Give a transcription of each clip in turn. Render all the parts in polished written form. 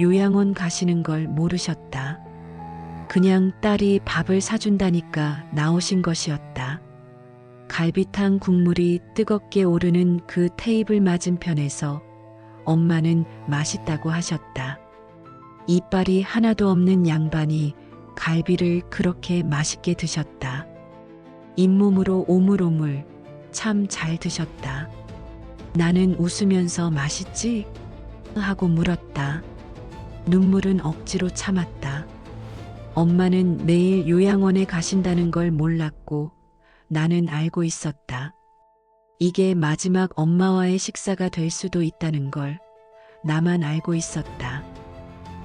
요양원 가시는 걸 모르셨다. 그냥 딸이 밥을 사준다니까 나오신 것이었다. 갈비탕 국물이 뜨겁게 오르는 그 테이블 맞은편에서 엄마는 맛있다고 하셨다. 이빨이 하나도 없는 양반이 갈비를 그렇게 맛있게 드셨다. 잇몸으로 오물오물 참 잘 드셨다. 나는 웃으면서 맛있지? 하고 물었다. 눈물은 억지로 참았다. 엄마는 내일 요양원에 가신다는 걸 몰랐고 나는 알고 있었다. 이게 마지막 엄마와의 식사가 될 수도 있다는 걸 나만 알고 있었다.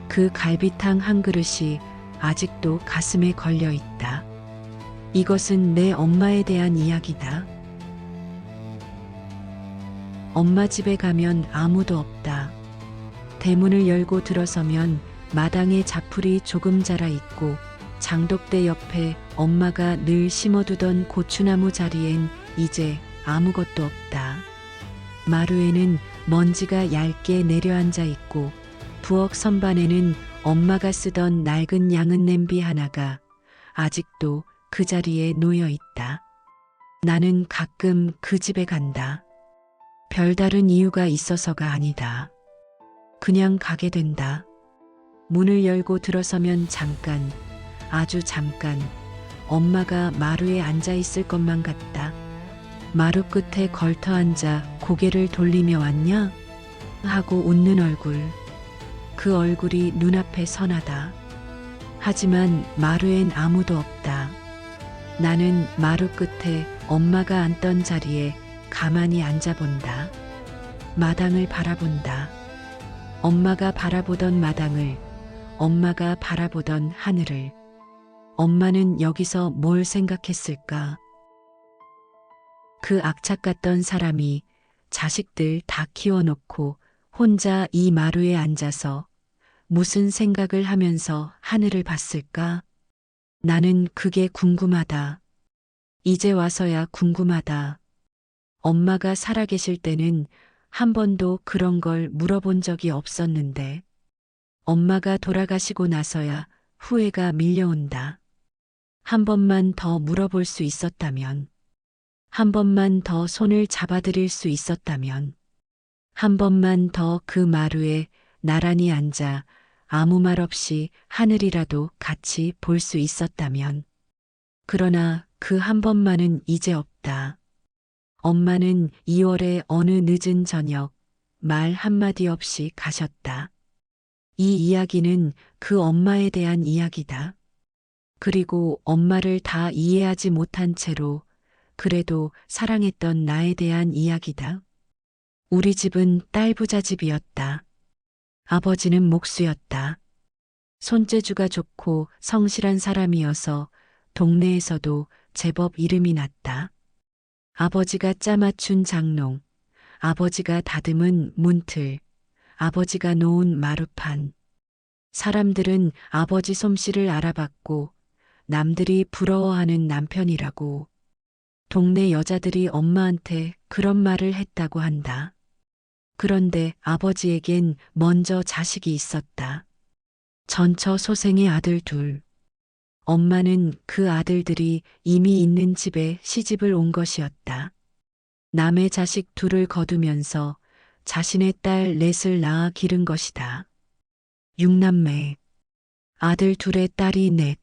그 갈비탕 한 그릇이 아직도 가슴에 걸려 있다. 이것은 내 엄마에 대한 이야기다. 엄마 집에 가면 아무도 없다. 대문을 열고 들어서면 마당에 자풀이 조금 자라 있고 장독대 옆에 엄마가 늘 심어두던 고추나무 자리엔 이제 아무것도 없다. 마루에는 먼지가 얇게 내려앉아 있고 부엌 선반에는 엄마가 쓰던 낡은 양은 냄비 하나가 아직도 그 자리에 놓여 있다. 나는 가끔 그 집에 간다. 별다른 이유가 있어서가 아니다. 그냥 가게 된다. 문을 열고 들어서면 잠깐, 아주 잠깐, 엄마가 마루에 앉아 있을 것만 같다. 마루 끝에 걸터 앉아 고개를 돌리며 왔냐? 하고 웃는 얼굴. 그 얼굴이 눈앞에 선하다. 하지만 마루엔 아무도 없다. 나는 마루 끝에 엄마가 앉던 자리에 가만히 앉아본다. 마당을 바라본다. 엄마가 바라보던 마당을, 엄마가 바라보던 하늘을. 엄마는 여기서 뭘 생각했을까? 그 악착 같던 사람이 자식들 다 키워놓고 혼자 이 마루에 앉아서 무슨 생각을 하면서 하늘을 봤을까? 나는 그게 궁금하다. 이제 와서야 궁금하다. 엄마가 살아계실 때는 한 번도 그런 걸 물어본 적이 없었는데 엄마가 돌아가시고 나서야 후회가 밀려온다. 한 번만 더 물어볼 수 있었다면, 한 번만 더 손을 잡아드릴 수 있었다면, 한 번만 더 그 마루에 나란히 앉아 아무 말 없이 하늘이라도 같이 볼 수 있었다면. 그러나 그 한 번만은 이제 없다. 엄마는 2월의 어느 늦은 저녁 말 한마디 없이 가셨다. 이 이야기는 그 엄마에 대한 이야기다. 그리고 엄마를 다 이해하지 못한 채로 그래도 사랑했던 나에 대한 이야기다. 우리 집은 딸부자집이었다. 아버지는 목수였다. 손재주가 좋고 성실한 사람이어서 동네에서도 제법 이름이 났다. 아버지가 짜맞춘 장롱, 아버지가 다듬은 문틀, 아버지가 놓은 마루판. 사람들은 아버지 솜씨를 알아봤고 남들이 부러워하는 남편이라고. 동네 여자들이 엄마한테 그런 말을 했다고 한다. 그런데 아버지에겐 먼저 자식이 있었다. 전처 소생의 아들 둘. 엄마는 그 아들들이 이미 있는 집에 시집을 온 것이었다. 남의 자식 둘을 거두면서 자신의 딸 넷을 낳아 기른 것이다. 6남매. 아들 둘의 딸이 넷.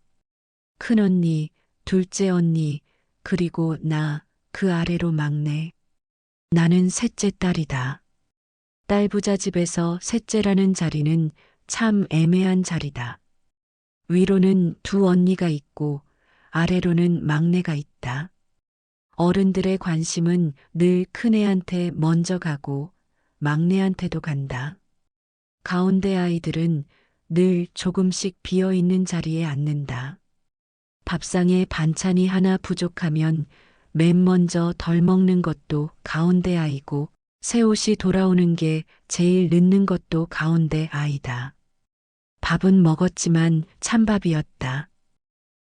큰언니, 둘째 언니, 그리고 나, 그 아래로 막내. 나는 셋째 딸이다. 딸부자 집에서 셋째라는 자리는 참 애매한 자리다. 위로는 두 언니가 있고 아래로는 막내가 있다. 어른들의 관심은 늘 큰애한테 먼저 가고 막내한테도 간다. 가운데 아이들은 늘 조금씩 비어있는 자리에 앉는다. 밥상에 반찬이 하나 부족하면 맨 먼저 덜 먹는 것도 가운데 아이고 새 옷이 돌아오는 게 제일 늦는 것도 가운데 아이다. 밥은 먹었지만 찬밥이었다.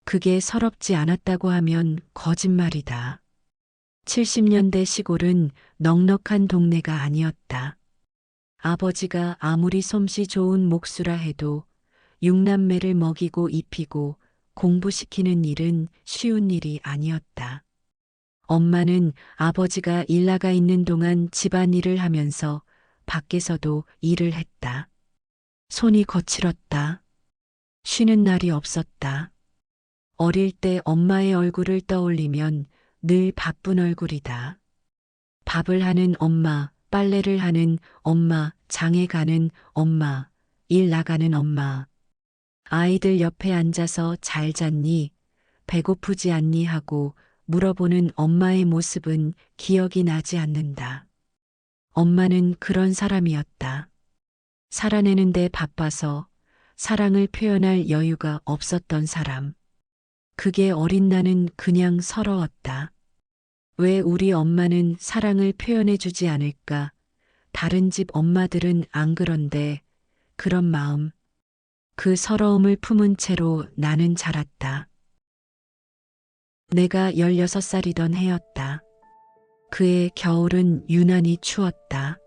그게 서럽지 않았다고 하면 거짓말이다. 70년대 시골은 넉넉한 동네가 아니었다. 아버지가 아무리 솜씨 좋은 목수라 해도 6남매를 먹이고 입히고 공부시키는 일은 쉬운 일이 아니었다. 엄마는 아버지가 일 나가 있는 동안 집안일을 하면서 밖에서도 일을 했다. 손이 거칠었다. 쉬는 날이 없었다. 어릴 때 엄마의 얼굴을 떠올리면 늘 바쁜 얼굴이다. 밥을 하는 엄마, 빨래를 하는 엄마, 장에 가는 엄마, 일 나가는 엄마. 아이들 옆에 앉아서 잘 잤니? 배고프지 않니? 하고 물어보는 엄마의 모습은 기억이 나지 않는다. 엄마는 그런 사람이었다. 살아내는데 바빠서 사랑을 표현할 여유가 없었던 사람. 그게 어린 나는 그냥 서러웠다. 왜 우리 엄마는 사랑을 표현해주지 않을까? 다른 집 엄마들은 안 그런데 그런 마음, 그 서러움을 품은 채로 나는 자랐다. 내가 16살이던 해였다. 그해 겨울은 유난히 추웠다.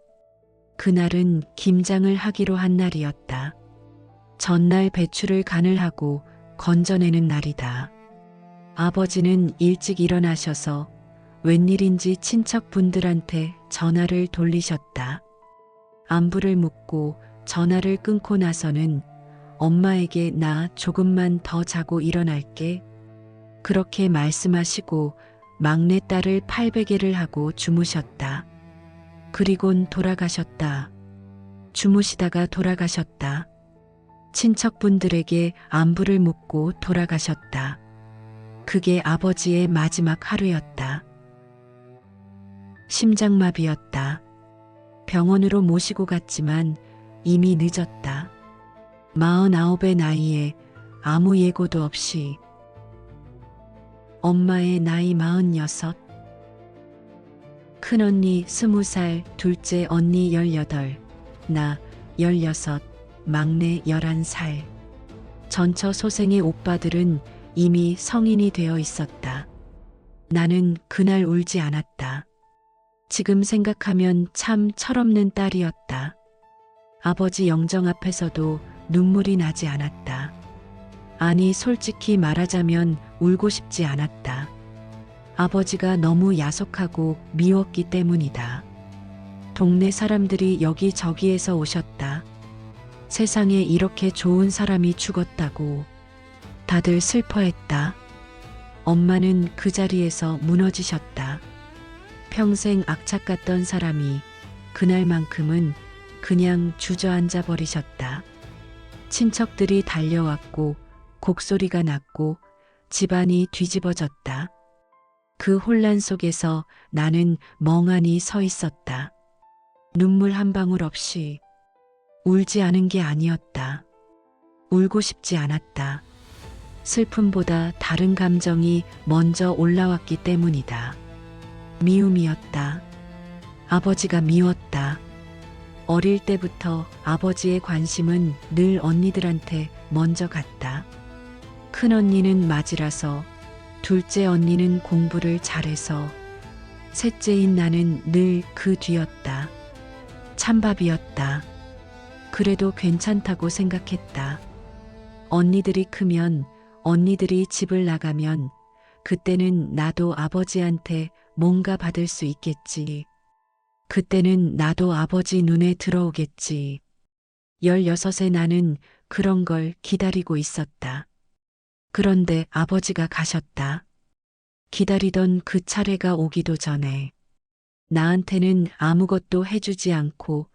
그날은 김장을 하기로 한 날이었다. 전날 배추를 간을 하고 건져내는 날이다. 아버지는 일찍 일어나셔서 웬일인지 친척분들한테 전화를 돌리셨다. 안부를 묻고 전화를 끊고 나서는 엄마에게 나 조금만 더 자고 일어날게. 그렇게 말씀하시고 막내딸을 팔베개를 하고 주무셨다. 그리곤 돌아가셨다. 주무시다가 돌아가셨다. 친척분들에게 안부를 묻고 돌아가셨다. 그게 아버지의 마지막 하루였다. 심장마비였다. 병원으로 모시고 갔지만 이미 늦었다. 49의 나이에 아무 예고도 없이. 엄마의 나이 46. 큰언니 20살, 둘째 언니 18, 나 16, 막내 11살. 전처 소생의 오빠들은 이미 성인이 되어 있었다. 나는 그날 울지 않았다. 지금 생각하면 참 철없는 딸이었다. 아버지 영정 앞에서도 눈물이 나지 않았다. 아니, 솔직히 말하자면 울고 싶지 않았다. 아버지가 너무 야속하고 미웠기 때문이다. 동네 사람들이 여기저기에서 오셨다. 세상에 이렇게 좋은 사람이 죽었다고. 다들 슬퍼했다. 엄마는 그 자리에서 무너지셨다. 평생 악착같던 사람이 그날만큼은 그냥 주저앉아 버리셨다. 친척들이 달려왔고 곡소리가 났고 집안이 뒤집어졌다. 그 혼란 속에서 나는 멍하니 서 있었다. 눈물 한 방울 없이. 울지 않은 게 아니었다. 울고 싶지 않았다. 슬픔보다 다른 감정이 먼저 올라왔기 때문이다. 미움이었다. 아버지가 미웠다. 어릴 때부터 아버지의 관심은 늘 언니들한테 먼저 갔다. 큰언니는 맞이라서, 둘째 언니는 공부를 잘해서, 셋째인 나는 늘 그 뒤였다. 찬밥이었다. 그래도 괜찮다고 생각했다. 언니들이 크면, 언니들이 집을 나가면 그때는 나도 아버지한테 뭔가 받을 수 있겠지. 그때는 나도 아버지 눈에 들어오겠지. 16에 나는 그런 걸 기다리고 있었다. 그런데 아버지가 가셨다. 기다리던 그 차례가 오기도 전에 나한테는 아무것도 해주지 않고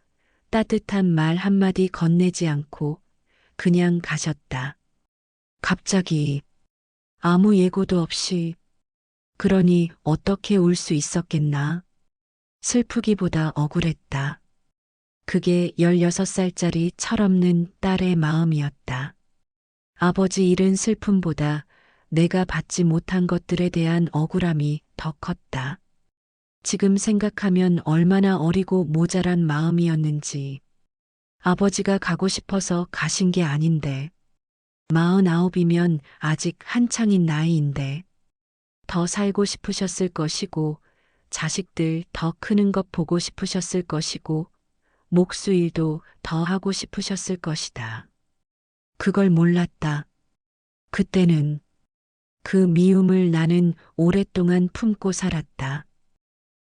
따뜻한 말 한마디 건네지 않고 그냥 가셨다. 갑자기 아무 예고도 없이. 그러니 어떻게 울 수 있었겠나? 슬프기보다 억울했다. 그게 16살짜리 철없는 딸의 마음이었다. 아버지 잃은 슬픔보다 내가 받지 못한 것들에 대한 억울함이 더 컸다. 지금 생각하면 얼마나 어리고 모자란 마음이었는지. 아버지가 가고 싶어서 가신 게 아닌데. 49이면 아직 한창인 나이인데. 더 살고 싶으셨을 것이고, 자식들 더 크는 것 보고 싶으셨을 것이고, 목수일도 더 하고 싶으셨을 것이다. 그걸 몰랐다. 그때는 그 미움을 나는 오랫동안 품고 살았다.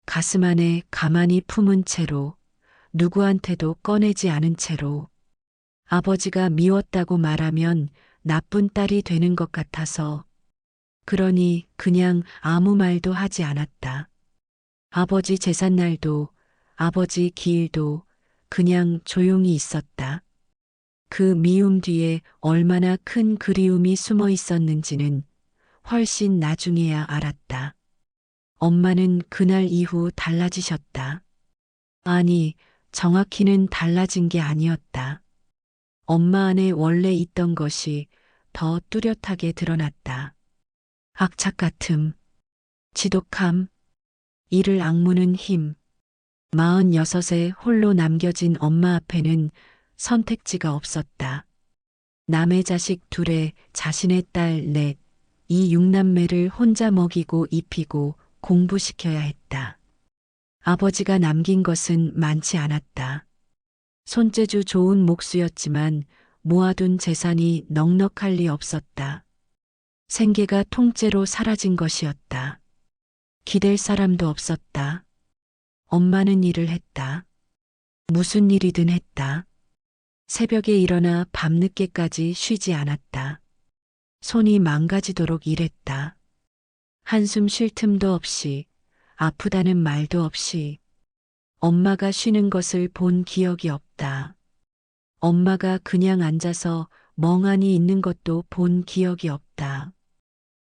가슴 안에 가만히 품은 채로, 누구한테도 꺼내지 않은 채로. 아버지가 미웠다고 말하면 나쁜 딸이 되는 것 같아서, 그러니 그냥 아무 말도 하지 않았다. 아버지 제삿날도, 아버지 기일도 그냥 조용히 있었다. 그 미움 뒤에 얼마나 큰 그리움이 숨어 있었는지는 훨씬 나중에야 알았다. 엄마는 그날 이후 달라지셨다. 아니, 정확히는 달라진 게 아니었다. 엄마 안에 원래 있던 것이 더 뚜렷하게 드러났다. 악착 같음, 지독함, 이를 악무는 힘. 46에 홀로 남겨진 엄마 앞에는 선택지가 없었다. 남의 자식 둘에 자신의 딸 넷, 이 육남매를 혼자 먹이고 입히고 공부시켜야 했다. 아버지가 남긴 것은 많지 않았다. 손재주 좋은 목수였지만 모아둔 재산이 넉넉할 리 없었다. 생계가 통째로 사라진 것이었다. 기댈 사람도 없었다. 엄마는 일을 했다. 무슨 일이든 했다. 새벽에 일어나 밤늦게까지 쉬지 않았다. 손이 망가지도록 일했다. 한숨 쉴 틈도 없이, 아프다는 말도 없이. 엄마가 쉬는 것을 본 기억이 없다. 엄마가 그냥 앉아서 멍하니 있는 것도 본 기억이 없다.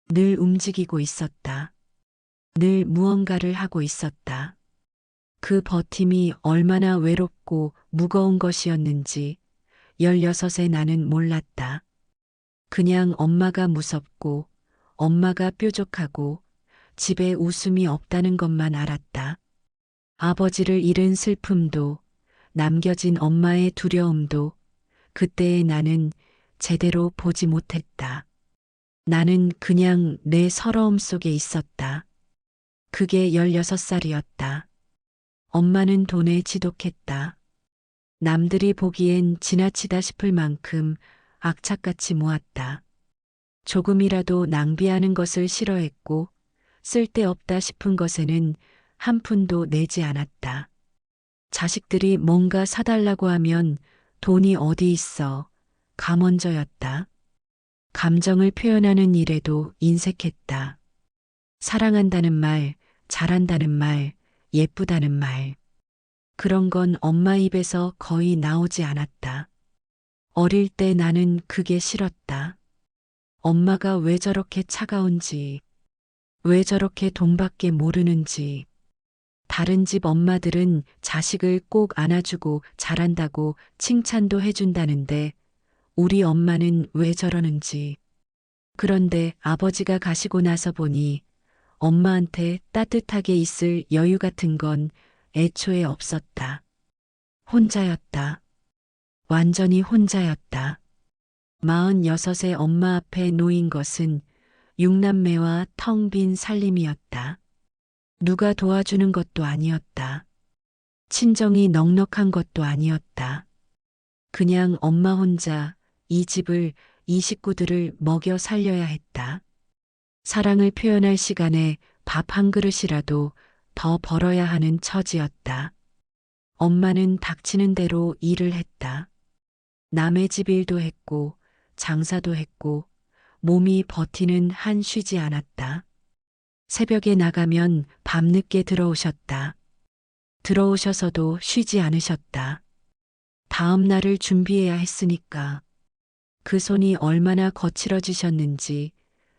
늘 움직이고 있었다. 늘 무언가를 하고 있었다. 그 버팀이 얼마나 외롭고 무거운 것이었는지 16에 나는 몰랐다. 그냥 엄마가 무섭고 엄마가 뾰족하고 집에 웃음이 없다는 것만 알았다. 아버지를 잃은 슬픔도 남겨진 엄마의 두려움도 그때의 나는 제대로 보지 못했다. 나는 그냥 내 서러움 속에 있었다. 그게 16살이었다. 엄마는 돈에 지독했다. 남들이 보기엔 지나치다 싶을 만큼 악착같이 모았다. 조금이라도 낭비하는 것을 싫어했고 쓸데없다 싶은 것에는 한 푼도 내지 않았다. 자식들이 뭔가 사달라고 하면 돈이 어디 있어 감언져였다. 감정을 표현하는 일에도 인색했다. 사랑한다는 말, 잘한다는 말, 예쁘다는 말. 그런 건 엄마 입에서 거의 나오지 않았다. 어릴 때 나는 그게 싫었다. 엄마가 왜 저렇게 차가운지, 왜 저렇게 돈밖에 모르는지. 다른 집 엄마들은 자식을 꼭 안아주고 잘한다고 칭찬도 해준다는데 우리 엄마는 왜 저러는지. 그런데 아버지가 가시고 나서 보니 엄마한테 따뜻하게 있을 여유 같은 건 애초에 없었다. 혼자였다. 완전히 혼자였다. 46의 엄마 앞에 놓인 것은 육남매와 텅 빈 살림이었다. 누가 도와주는 것도 아니었다. 친정이 넉넉한 것도 아니었다. 그냥 엄마 혼자 이 집을, 이 식구들을 먹여 살려야 했다. 사랑을 표현할 시간에 밥 한 그릇이라도 더 벌어야 하는 처지였다. 엄마는 닥치는 대로 일을 했다. 남의 집 일도 했고 장사도 했고 몸이 버티는 한 쉬지 않았다. 새벽에 나가면 밤늦게 들어오셨다. 들어오셔서도 쉬지 않으셨다. 다음 날을 준비해야 했으니까. 그 손이 얼마나 거칠어지셨는지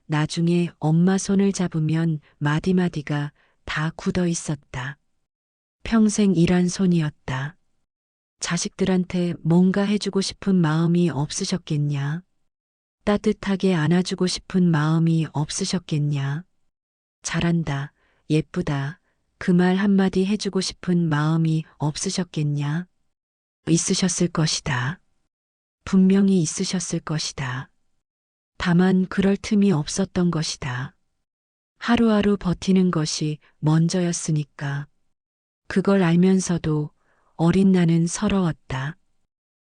나중에 엄마 손을 잡으면 마디마디가 다 굳어 있었다. 평생 일한 손이었다. 자식들한테 뭔가 해주고 싶은 마음이 없으셨겠냐? 따뜻하게 안아주고 싶은 마음이 없으셨겠냐? 잘한다, 예쁘다, 그 말 한마디 해주고 싶은 마음이 없으셨겠냐? 있으셨을 것이다. 분명히 있으셨을 것이다. 다만 그럴 틈이 없었던 것이다. 하루하루 버티는 것이 먼저였으니까. 그걸 알면서도 어린 나는 서러웠다.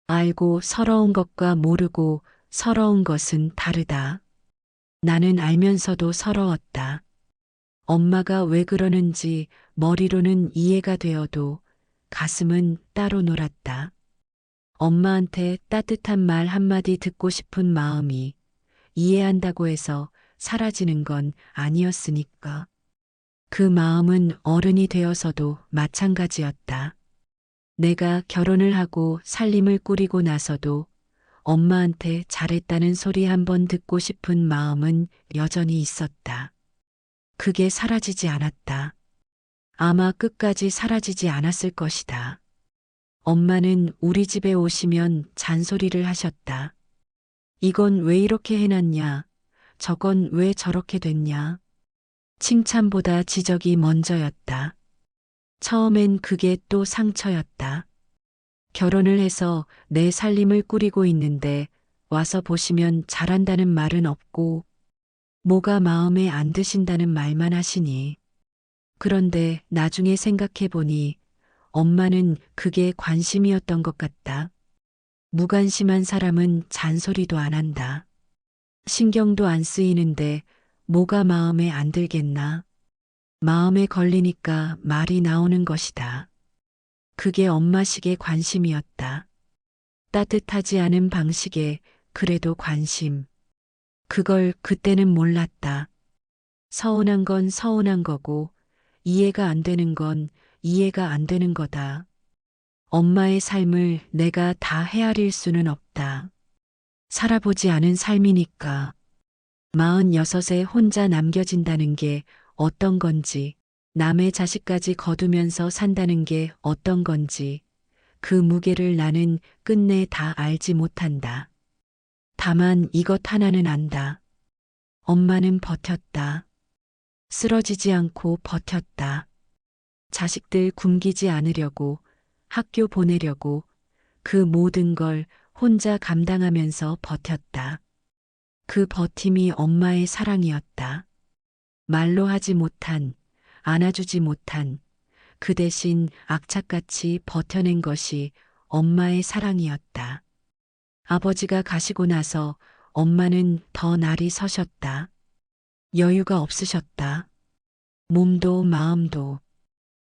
알고 서러운 것과 모르고 서러운 것은 다르다. 나는 알면서도 서러웠다. 엄마가 왜 그러는지 머리로는 이해가 되어도 가슴은 따로 놀았다. 엄마한테 따뜻한 말 한마디 듣고 싶은 마음이 이해한다고 해서 사라지는 건 아니었으니까. 그 마음은 어른이 되어서도 마찬가지였다. 내가 결혼을 하고 살림을 꾸리고 나서도 엄마한테 잘했다는 소리 한번 듣고 싶은 마음은 여전히 있었다. 그게 사라지지 않았다. 아마 끝까지 사라지지 않았을 것이다. 엄마는 우리 집에 오시면 잔소리를 하셨다. 이건 왜 이렇게 해놨냐? 저건 왜 저렇게 됐냐? 칭찬보다 지적이 먼저였다. 처음엔 그게 또 상처였다. 결혼을 해서 내 살림을 꾸리고 있는데 와서 보시면 잘한다는 말은 없고 뭐가 마음에 안 드신다는 말만 하시니. 그런데 나중에 생각해 보니 엄마는 그게 관심이었던 것 같다. 무관심한 사람은 잔소리도 안 한다. 신경도 안 쓰이는데 뭐가 마음에 안 들겠나. 마음에 걸리니까 말이 나오는 것이다. 그게 엄마식의 관심이었다. 따뜻하지 않은 방식의 그래도 관심. 그걸 그때는 몰랐다. 서운한 건 서운한 거고 이해가 안 되는 건 이해가 안 되는 거다. 엄마의 삶을 내가 다 헤아릴 수는 없다. 살아보지 않은 삶이니까. 46에 혼자 남겨진다는 게 어떤 건지, 남의 자식까지 거두면서 산다는 게 어떤 건지, 그 무게를 나는 끝내 다 알지 못한다. 다만 이것 하나는 안다. 엄마는 버텼다. 쓰러지지 않고 버텼다. 자식들 굶기지 않으려고, 학교 보내려고, 그 모든 걸 혼자 감당하면서 버텼다. 그 버팀이 엄마의 사랑이었다. 말로 하지 못한, 안아주지 못한, 그 대신 악착같이 버텨낸 것이 엄마의 사랑이었다. 아버지가 가시고 나서 엄마는 더 날이 서셨다. 여유가 없으셨다. 몸도 마음도.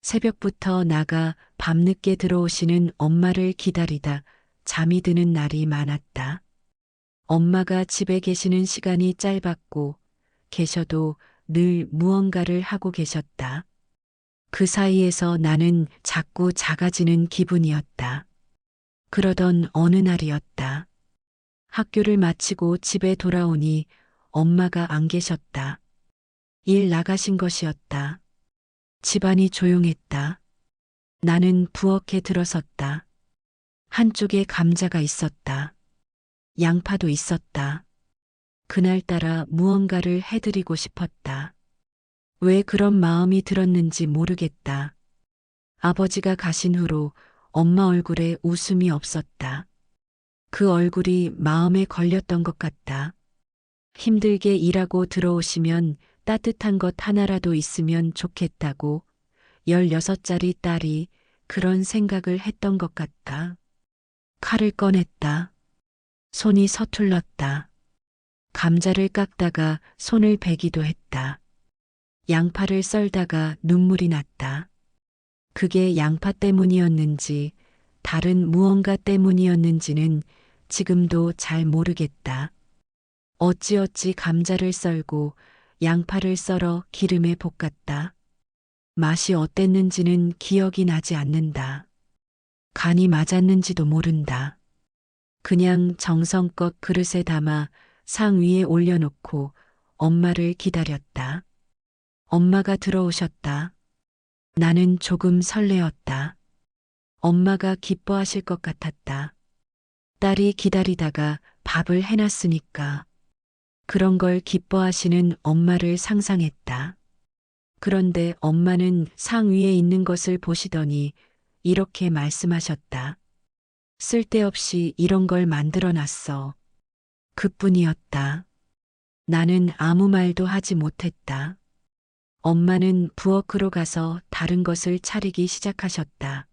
새벽부터 나가 밤늦게 들어오시는 엄마를 기다리다 잠이 드는 날이 많았다. 엄마가 집에 계시는 시간이 짧았고 계셔도 늘 무언가를 하고 계셨다. 그 사이에서 나는 자꾸 작아지는 기분이었다. 그러던 어느 날이었다. 학교를 마치고 집에 돌아오니 엄마가 안 계셨다. 일 나가신 것이었다. 집안이 조용했다. 나는 부엌에 들어섰다. 한쪽에 감자가 있었다. 양파도 있었다. 그날따라 무언가를 해드리고 싶었다. 왜 그런 마음이 들었는지 모르겠다. 아버지가 가신 후로 엄마 얼굴에 웃음이 없었다. 그 얼굴이 마음에 걸렸던 것 같다. 힘들게 일하고 들어오시면 따뜻한 것 하나라도 있으면 좋겠다고 16짜리 딸이 그런 생각을 했던 것 같다. 칼을 꺼냈다. 손이 서툴렀다. 감자를 깎다가 손을 베기도 했다. 양파를 썰다가 눈물이 났다. 그게 양파 때문이었는지 다른 무언가 때문이었는지는 지금도 잘 모르겠다. 어찌어찌 감자를 썰고 양파를 썰어 기름에 볶았다. 맛이 어땠는지는 기억이 나지 않는다. 간이 맞았는지도 모른다. 그냥 정성껏 그릇에 담아 상 위에 올려놓고 엄마를 기다렸다. 엄마가 들어오셨다. 나는 조금 설레었다. 엄마가 기뻐하실 것 같았다. 딸이 기다리다가 밥을 해놨으니까. 그런 걸 기뻐하시는 엄마를 상상했다. 그런데 엄마는 상 위에 있는 것을 보시더니 이렇게 말씀하셨다. 쓸데없이 이런 걸 만들어 놨어. 그뿐이었다. 나는 아무 말도 하지 못했다. 엄마는 부엌으로 가서 다른 것을 차리기 시작하셨다.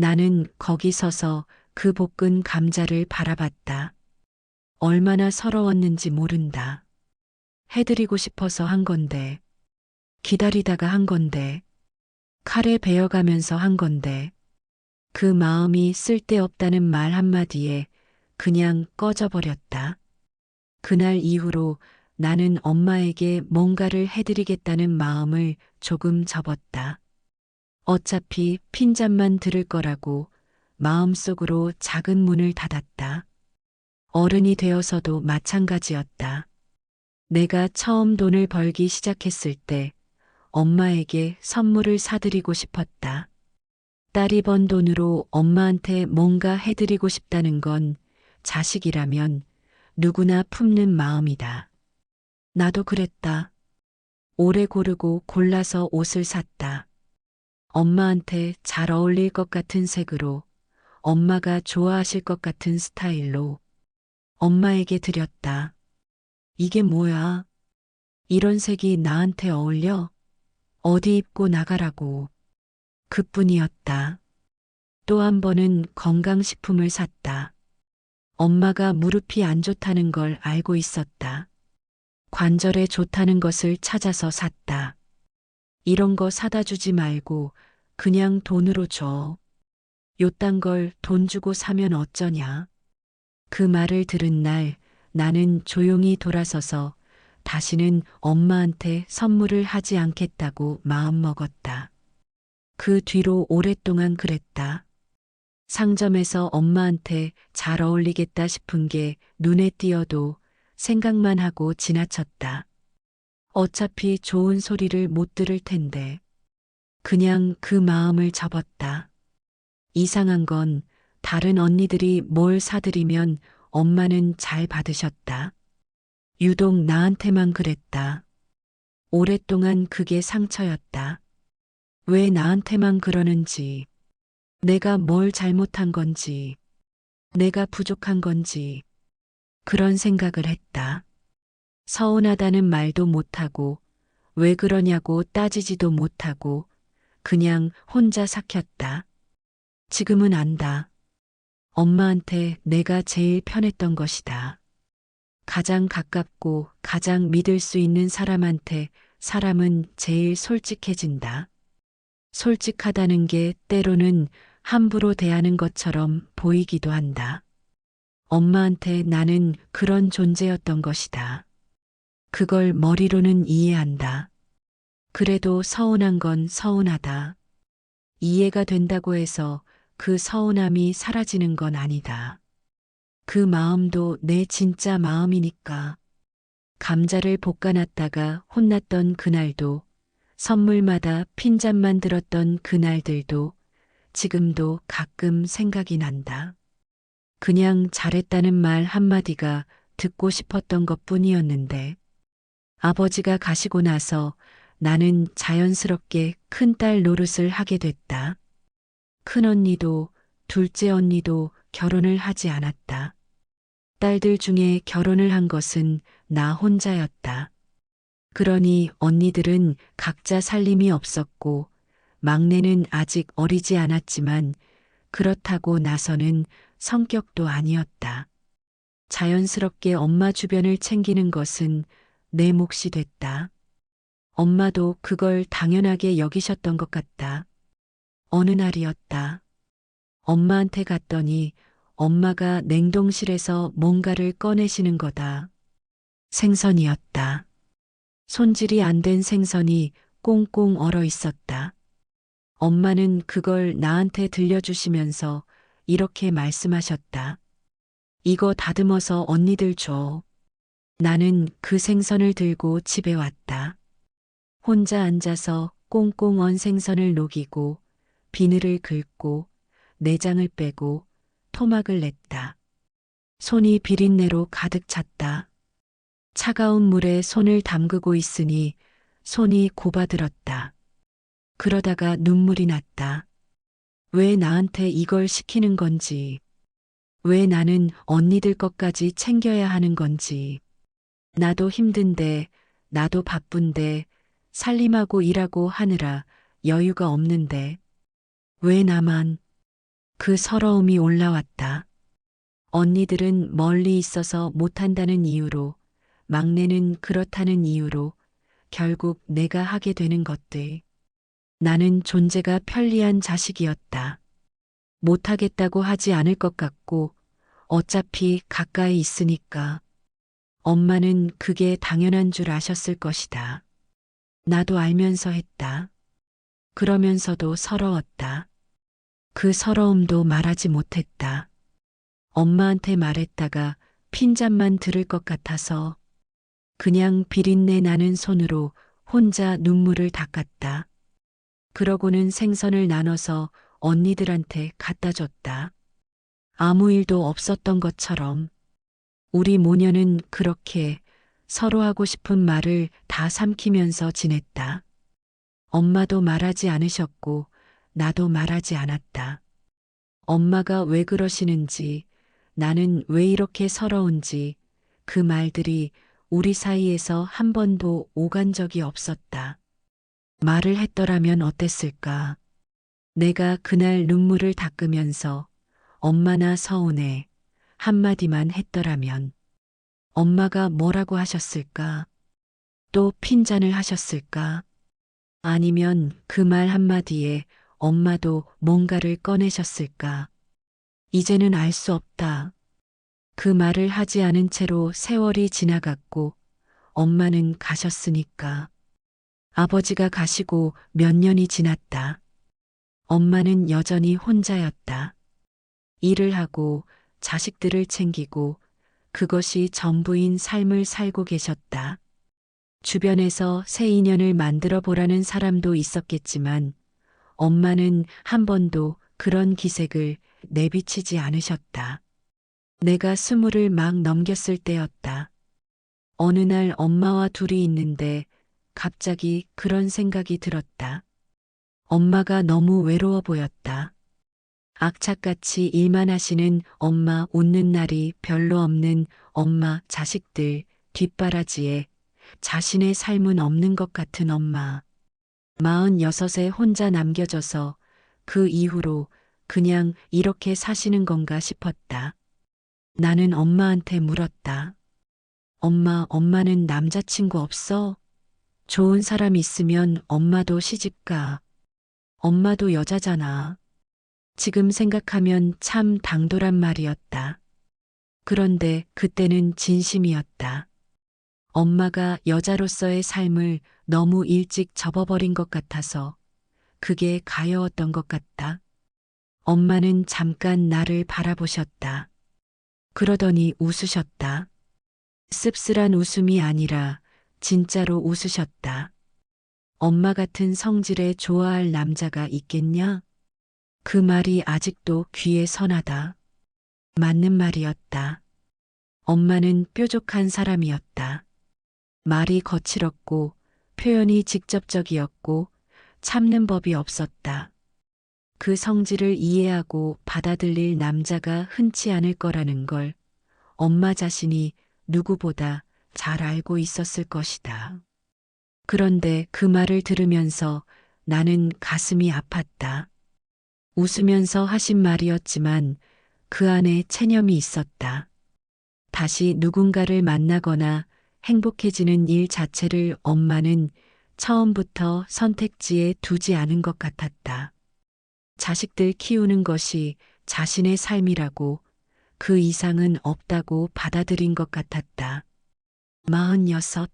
나는 거기 서서 그 볶은 감자를 바라봤다. 얼마나 서러웠는지 모른다. 해드리고 싶어서 한 건데, 기다리다가 한 건데, 칼에 베어가면서 한 건데, 그 마음이 쓸데없다는 말 한마디에 그냥 꺼져버렸다. 그날 이후로 나는 엄마에게 뭔가를 해드리겠다는 마음을 조금 접었다. 어차피 핀잔만 들을 거라고 마음속으로 작은 문을 닫았다. 어른이 되어서도 마찬가지였다. 내가 처음 돈을 벌기 시작했을 때 엄마에게 선물을 사드리고 싶었다. 딸이 번 돈으로 엄마한테 뭔가 해드리고 싶다는 건 자식이라면 누구나 품는 마음이다. 나도 그랬다. 오래 고르고 골라서 옷을 샀다. 엄마한테 잘 어울릴 것 같은 색으로, 엄마가 좋아하실 것 같은 스타일로 엄마에게 드렸다. 이게 뭐야? 이런 색이 나한테 어울려? 어디 입고 나가라고. 그뿐이었다. 또 한 번은 건강식품을 샀다. 엄마가 무릎이 안 좋다는 걸 알고 있었다. 관절에 좋다는 것을 찾아서 샀다. 이런 거 사다 주지 말고 그냥 돈으로 줘. 요딴 걸 돈 주고 사면 어쩌냐. 그 말을 들은 날 나는 조용히 돌아서서 다시는 엄마한테 선물을 하지 않겠다고 마음먹었다. 그 뒤로 오랫동안 그랬다. 상점에서 엄마한테 잘 어울리겠다 싶은 게 눈에 띄어도 생각만 하고 지나쳤다. 어차피 좋은 소리를 못 들을 텐데. 그냥 그 마음을 접었다. 이상한 건 다른 언니들이 뭘 사드리면 엄마는 잘 받으셨다. 유독 나한테만 그랬다. 오랫동안 그게 상처였다. 왜 나한테만 그러는지, 내가 뭘 잘못한 건지, 내가 부족한 건지, 그런 생각을 했다. 서운하다는 말도 못하고, 왜 그러냐고 따지지도 못하고, 그냥 혼자 삭혔다. 지금은 안다. 엄마한테 내가 제일 편했던 것이다. 가장 가깝고 가장 믿을 수 있는 사람한테 사람은 제일 솔직해진다. 솔직하다는 게 때로는 함부로 대하는 것처럼 보이기도 한다. 엄마한테 나는 그런 존재였던 것이다. 그걸 머리로는 이해한다. 그래도 서운한 건 서운하다. 이해가 된다고 해서 그 서운함이 사라지는 건 아니다. 그 마음도 내 진짜 마음이니까. 감자를 볶아놨다가 혼났던 그날도, 선물마다 핀잔만 들었던 그날들도 지금도 가끔 생각이 난다. 그냥 잘했다는 말 한마디가 듣고 싶었던 것 뿐이었는데, 아버지가 가시고 나서 나는 자연스럽게 큰딸 노릇을 하게 됐다. 큰언니도 둘째 언니도 결혼을 하지 않았다. 딸들 중에 결혼을 한 것은 나 혼자였다. 그러니 언니들은 각자 살림이 없었고 막내는 아직 어리지 않았지만 그렇다고 나서는 성격도 아니었다. 자연스럽게 엄마 주변을 챙기는 것은 내 몫이 됐다. 엄마도 그걸 당연하게 여기셨던 것 같다. 어느 날이었다. 엄마한테 갔더니 엄마가 냉동실에서 뭔가를 꺼내시는 거다. 생선이었다. 손질이 안 된 생선이 꽁꽁 얼어 있었다. 엄마는 그걸 나한테 들려주시면서 이렇게 말씀하셨다. 이거 다듬어서 언니들 줘. 나는 그 생선을 들고 집에 왔다. 혼자 앉아서 꽁꽁 언 생선을 녹이고 비늘을 긁고 내장을 빼고 토막을 냈다. 손이 비린내로 가득 찼다. 차가운 물에 손을 담그고 있으니 손이 고바들었다. 그러다가 눈물이 났다. 왜 나한테 이걸 시키는 건지, 왜 나는 언니들 것까지 챙겨야 하는 건지, 나도 힘든데, 나도 바쁜데, 살림하고 일하고 하느라 여유가 없는데, 왜 나만, 그 서러움이 올라왔다. 언니들은 멀리 있어서 못한다는 이유로, 막내는 그렇다는 이유로, 결국 내가 하게 되는 것들. 나는 존재가 편리한 자식이었다. 못하겠다고 하지 않을 것 같고, 어차피 가까이 있으니까. 엄마는 그게 당연한 줄 아셨을 것이다. 나도 알면서 했다. 그러면서도 서러웠다. 그 서러움도 말하지 못했다. 엄마한테 말했다가 핀잔만 들을 것 같아서 그냥 비린내 나는 손으로 혼자 눈물을 닦았다. 그러고는 생선을 나눠서 언니들한테 갖다 줬다. 아무 일도 없었던 것처럼 우리 모녀는 그렇게 서로 하고 싶은 말을 다 삼키면서 지냈다. 엄마도 말하지 않으셨고 나도 말하지 않았다. 엄마가 왜 그러시는지, 나는 왜 이렇게 서러운지 그 말들이 우리 사이에서 한 번도 오간 적이 없었다. 말을 했더라면 어땠을까? 내가 그날 눈물을 닦으면서 엄마나 서운해 한마디만 했더라면 엄마가 뭐라고 하셨을까? 또 핀잔을 하셨을까? 아니면 그 말 한마디에 엄마도 뭔가를 꺼내셨을까? 이제는 알 수 없다. 그 말을 하지 않은 채로 세월이 지나갔고 엄마는 가셨으니까. 아버지가 가시고 몇 년이 지났다. 엄마는 여전히 혼자였다. 일을 하고 자식들을 챙기고 그것이 전부인 삶을 살고 계셨다. 주변에서 새 인연을 만들어 보라는 사람도 있었겠지만 엄마는 한 번도 그런 기색을 내비치지 않으셨다. 내가 20을 막 넘겼을 때였다. 어느 날 엄마와 둘이 있는데 갑자기 그런 생각이 들었다. 엄마가 너무 외로워 보였다. 악착같이 일만 하시는 엄마, 웃는 날이 별로 없는 엄마, 자식들 뒷바라지에 자신의 삶은 없는 것 같은 엄마. 46에 혼자 남겨져서 그 이후로 그냥 이렇게 사시는 건가 싶었다. 나는 엄마한테 물었다. 엄마는 남자친구 없어? 좋은 사람 있으면 엄마도 시집가. 엄마도 여자잖아. 지금 생각하면 참 당돌한 말이었다. 그런데 그때는 진심이었다. 엄마가 여자로서의 삶을 너무 일찍 접어버린 것 같아서 그게 가여웠던 것 같다. 엄마는 잠깐 나를 바라보셨다. 그러더니 웃으셨다. 씁쓸한 웃음이 아니라 진짜로 웃으셨다. 엄마 같은 성질에 좋아할 남자가 있겠냐? 그 말이 아직도 귀에 선하다. 맞는 말이었다. 엄마는 뾰족한 사람이었다. 말이 거칠었고 표현이 직접적이었고 참는 법이 없었다. 그 성질을 이해하고 받아들일 남자가 흔치 않을 거라는 걸 엄마 자신이 누구보다 잘 알고 있었을 것이다. 그런데 그 말을 들으면서 나는 가슴이 아팠다. 웃으면서 하신 말이었지만 그 안에 체념이 있었다. 다시 누군가를 만나거나 행복해지는 일 자체를 엄마는 처음부터 선택지에 두지 않은 것 같았다. 자식들 키우는 것이 자신의 삶이라고 그 이상은 없다고 받아들인 것 같았다. 46.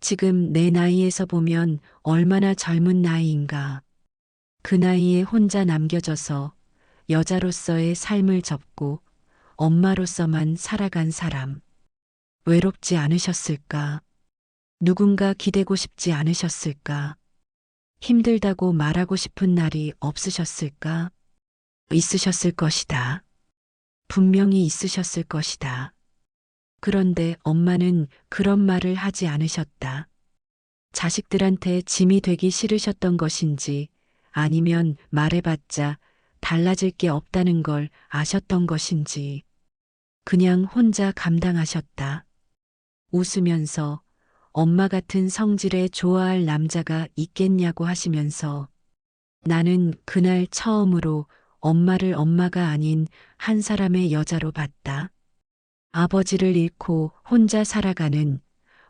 지금 내 나이에서 보면 얼마나 젊은 나이인가. 그 나이에 혼자 남겨져서 여자로서의 삶을 접고 엄마로서만 살아간 사람. 외롭지 않으셨을까? 누군가 기대고 싶지 않으셨을까? 힘들다고 말하고 싶은 날이 없으셨을까? 있으셨을 것이다. 분명히 있으셨을 것이다. 그런데 엄마는 그런 말을 하지 않으셨다. 자식들한테 짐이 되기 싫으셨던 것인지 아니면 말해봤자 달라질 게 없다는 걸 아셨던 것인지 그냥 혼자 감당하셨다. 웃으면서 엄마 같은 성질에 좋아할 남자가 있겠냐고 하시면서 나는 그날 처음으로 엄마를 엄마가 아닌 한 사람의 여자로 봤다. 아버지를 잃고 혼자 살아가는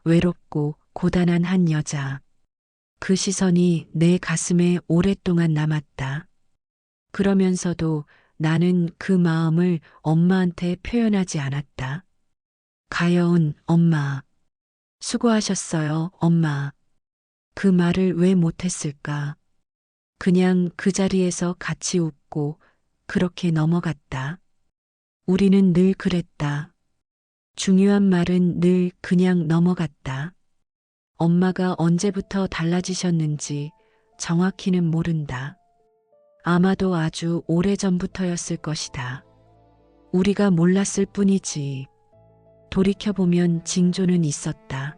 외롭고 고단한 한 여자. 그 시선이 내 가슴에 오랫동안 남았다. 그러면서도 나는 그 마음을 엄마한테 표현하지 않았다. 가여운 엄마. 수고하셨어요, 엄마. 그 말을 왜 못했을까? 그냥 그 자리에서 같이 웃고 그렇게 넘어갔다. 우리는 늘 그랬다. 중요한 말은 늘 그냥 넘어갔다. 엄마가 언제부터 달라지셨는지 정확히는 모른다. 아마도 아주 오래전부터였을 것이다. 우리가 몰랐을 뿐이지. 돌이켜보면 징조는 있었다.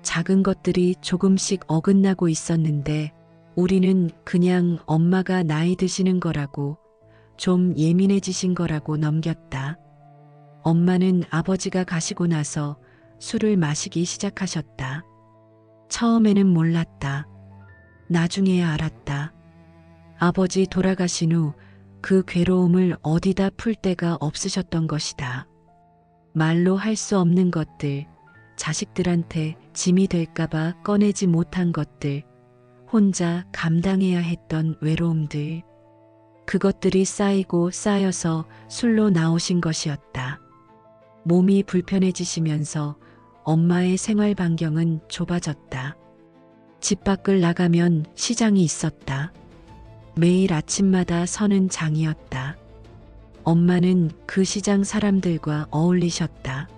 작은 것들이 조금씩 어긋나고 있었는데 우리는 그냥 엄마가 나이 드시는 거라고, 좀 예민해지신 거라고 넘겼다. 엄마는 아버지가 가시고 나서 술을 마시기 시작하셨다. 처음에는 몰랐다. 나중에야 알았다. 아버지 돌아가신 후 그 괴로움을 어디다 풀 데가 없으셨던 것이다. 말로 할 수 없는 것들, 자식들한테 짐이 될까봐 꺼내지 못한 것들, 혼자 감당해야 했던 외로움들. 그것들이 쌓이고 쌓여서 술로 나오신 것이었다. 몸이 불편해지시면서 엄마의 생활 반경은 좁아졌다. 집 밖을 나가면 시장이 있었다. 매일 아침마다 서는 장이었다. 엄마는 그 시장 사람들과 어울리셨다.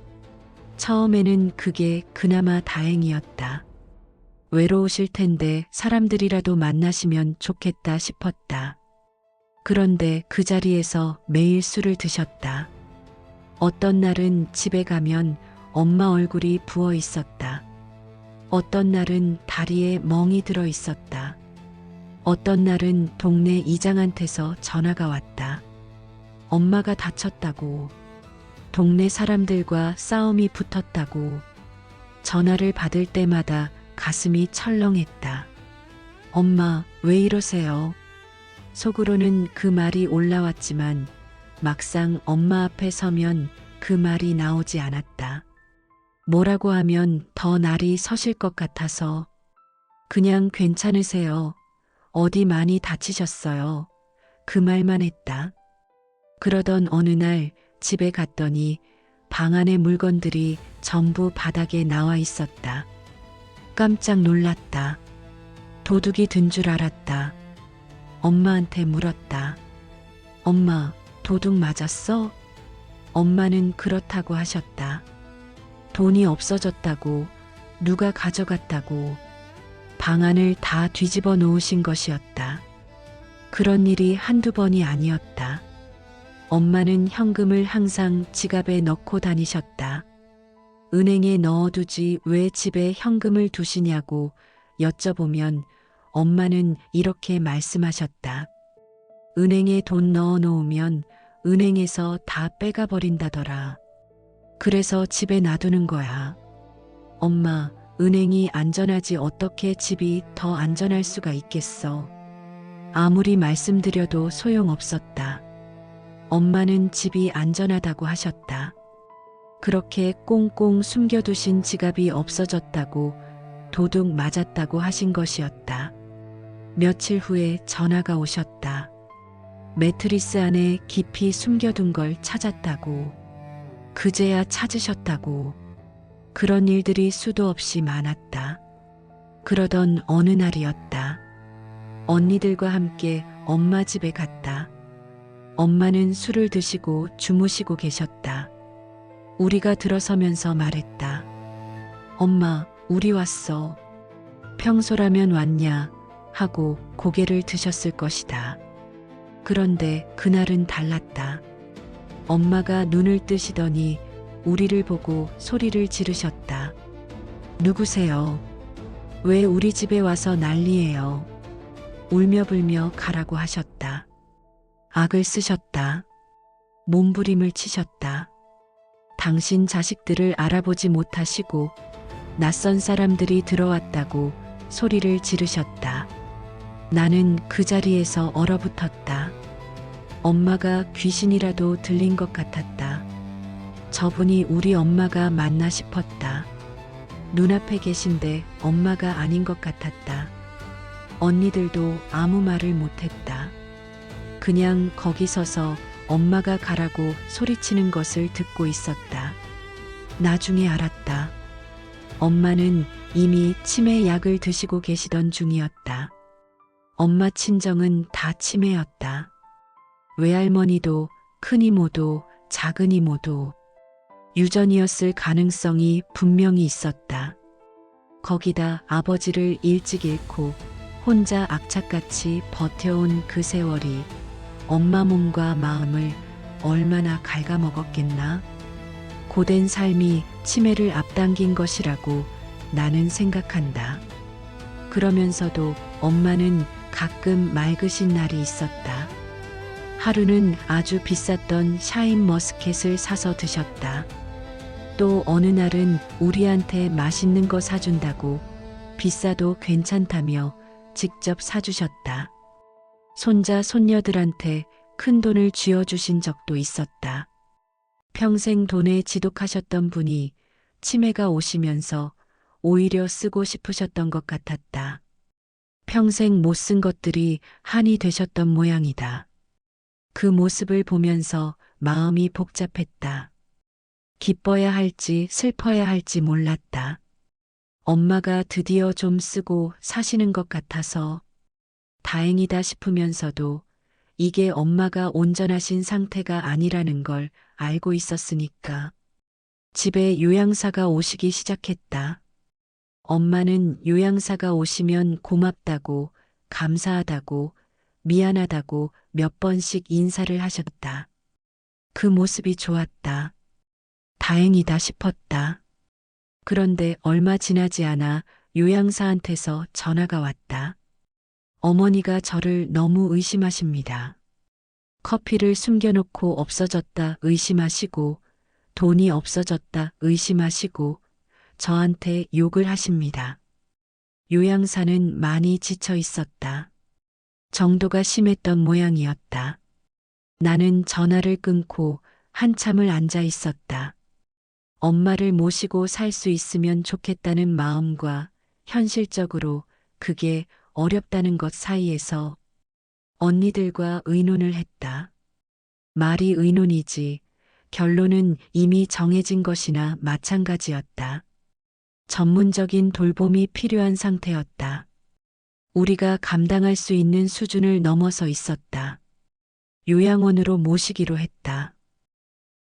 처음에는 그게 그나마 다행이었다. 외로우실 텐데 사람들이라도 만나시면 좋겠다 싶었다. 그런데 그 자리에서 매일 술을 드셨다. 어떤 날은 집에 가면 엄마 얼굴이 부어 있었다. 어떤 날은 다리에 멍이 들어 있었다. 어떤 날은 동네 이장한테서 전화가 왔다. 엄마가 다쳤다고, 동네 사람들과 싸움이 붙었다고. 전화를 받을 때마다 가슴이 철렁했다. 엄마, 왜 이러세요? 속으로는 그 말이 올라왔지만 막상 엄마 앞에 서면 그 말이 나오지 않았다. 뭐라고 하면 더 날이 서실 것 같아서. 그냥 괜찮으세요. 어디 많이 다치셨어요. 그 말만 했다. 그러던 어느 날 집에 갔더니 방 안의 물건들이 전부 바닥에 나와 있었다. 깜짝 놀랐다. 도둑이 든 줄 알았다. 엄마한테 물었다. 엄마, 도둑 맞았어? 엄마는 그렇다고 하셨다. 돈이 없어졌다고, 누가 가져갔다고, 방 안을 다 뒤집어 놓으신 것이었다. 그런 일이 한두 번이 아니었다. 엄마는 현금을 항상 지갑에 넣고 다니셨다. 은행에 넣어두지 왜 집에 현금을 두시냐고 여쭤보면 엄마는 이렇게 말씀하셨다. 은행에 돈 넣어 놓으면 은행에서 다 빼가 버린다더라. 그래서 집에 놔두는 거야. 엄마, 은행이 안전하지 어떻게 집이 더 안전할 수가 있겠어. 아무리 말씀드려도 소용없었다. 엄마는 집이 안전하다고 하셨다. 그렇게 꽁꽁 숨겨두신 지갑이 없어졌다고, 도둑 맞았다고 하신 것이었다. 며칠 후에 전화가 오셨다. 매트리스 안에 깊이 숨겨둔 걸 찾았다고. 그제야 찾으셨다고. 그런 일들이 수도 없이 많았다. 그러던 어느 날이었다. 언니들과 함께 엄마 집에 갔다. 엄마는 술을 드시고 주무시고 계셨다. 우리가 들어서면서 말했다. 엄마, 우리 왔어. 평소라면 왔냐 하고 고개를 드셨을 것이다. 그런데 그날은 달랐다. 엄마가 눈을 뜨시더니 우리를 보고 소리를 지르셨다. 누구세요? 왜 우리 집에 와서 난리예요? 울며 불며 가라고 하셨다. 악을 쓰셨다. 몸부림을 치셨다. 당신 자식들을 알아보지 못하시고 낯선 사람들이 들어왔다고 소리를 지르셨다. 나는 그 자리에서 얼어붙었다. 엄마가 귀신이라도 들린 것 같았다. 저분이 우리 엄마가 맞나 싶었다. 눈앞에 계신데 엄마가 아닌 것 같았다. 언니들도 아무 말을 못했다. 그냥 거기 서서 엄마가 가라고 소리치는 것을 듣고 있었다. 나중에 알았다. 엄마는 이미 치매 약을 드시고 계시던 중이었다. 엄마 친정은 다 치매였다. 외할머니도 큰이모도 작은이모도 유전이었을 가능성이 분명히 있었다. 거기다 아버지를 일찍 잃고 혼자 악착같이 버텨온 그 세월이 엄마 몸과 마음을 얼마나 갉아먹었겠나? 고된 삶이 치매를 앞당긴 것이라고 나는 생각한다. 그러면서도 엄마는 가끔 맑으신 날이 있었다. 하루는 아주 비쌌던 샤인머스켓을 사서 드셨다. 또 어느 날은 우리한테 맛있는 거 사준다고 비싸도 괜찮다며 직접 사주셨다. 손자, 손녀들한테 큰 돈을 쥐어주신 적도 있었다. 평생 돈에 지독하셨던 분이 치매가 오시면서 오히려 쓰고 싶으셨던 것 같았다. 평생 못 쓴 것들이 한이 되셨던 모양이다. 그 모습을 보면서 마음이 복잡했다. 기뻐야 할지 슬퍼야 할지 몰랐다. 엄마가 드디어 좀 쓰고 사시는 것 같아서 다행이다 싶으면서도 이게 엄마가 온전하신 상태가 아니라는 걸 알고 있었으니까. 집에 요양사가 오시기 시작했다. 엄마는 요양사가 오시면 고맙다고, 감사하다고, 미안하다고 몇 번씩 인사를 하셨다. 그 모습이 좋았다. 다행이다 싶었다. 그런데 얼마 지나지 않아 요양사한테서 전화가 왔다. 어머니가 저를 너무 의심하십니다. 커피를 숨겨놓고 없어졌다 의심하시고, 돈이 없어졌다 의심하시고, 저한테 욕을 하십니다. 요양사는 많이 지쳐 있었다. 정도가 심했던 모양이었다. 나는 전화를 끊고 한참을 앉아 있었다. 엄마를 모시고 살 수 있으면 좋겠다는 마음과 현실적으로 그게 어렵다는 것 사이에서 언니들과 의논을 했다. 말이 의논이지 결론은 이미 정해진 것이나 마찬가지였다. 전문적인 돌봄이 필요한 상태였다. 우리가 감당할 수 있는 수준을 넘어서 있었다. 요양원으로 모시기로 했다.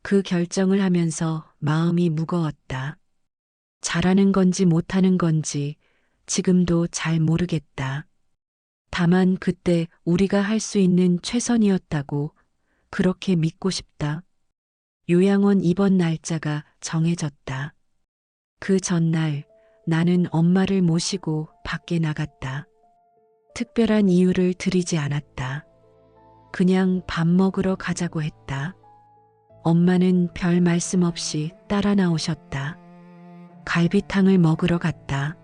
그 결정을 하면서 마음이 무거웠다. 잘하는 건지 못하는 건지 지금도 잘 모르겠다. 다만 그때 우리가 할 수 있는 최선이었다고 그렇게 믿고 싶다. 요양원 입원 날짜가 정해졌다. 그 전날 나는 엄마를 모시고 밖에 나갔다. 특별한 이유를 드리지 않았다. 그냥 밥 먹으러 가자고 했다. 엄마는 별 말씀 없이 따라 나오셨다. 갈비탕을 먹으러 갔다.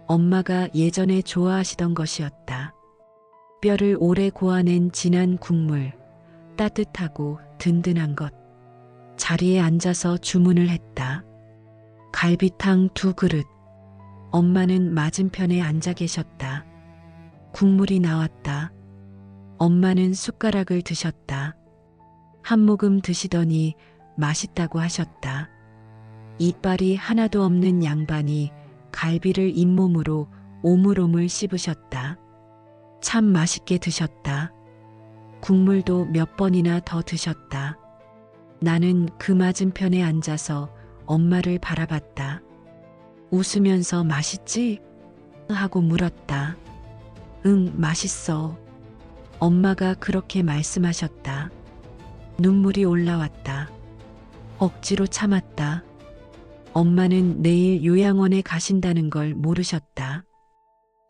엄마가 예전에 좋아하시던 것이었다. 뼈를 오래 고아낸 진한 국물, 따뜻하고 든든한 것. 자리에 앉아서 주문을 했다. 갈비탕 2그릇. 엄마는 맞은편에 앉아 계셨다. 국물이 나왔다. 엄마는 숟가락을 드셨다. 한 모금 드시더니 맛있다고 하셨다. 이빨이 하나도 없는 양반이 갈비를 잇몸으로 오물오물 씹으셨다. 참 맛있게 드셨다. 국물도 몇 번이나 더 드셨다. 나는 그 맞은편에 앉아서 엄마를 바라봤다. 웃으면서 맛있지? 하고 물었다. 응, 맛있어. 엄마가 그렇게 말씀하셨다. 눈물이 올라왔다. 억지로 참았다. 엄마는 내일 요양원에 가신다는 걸 모르셨다.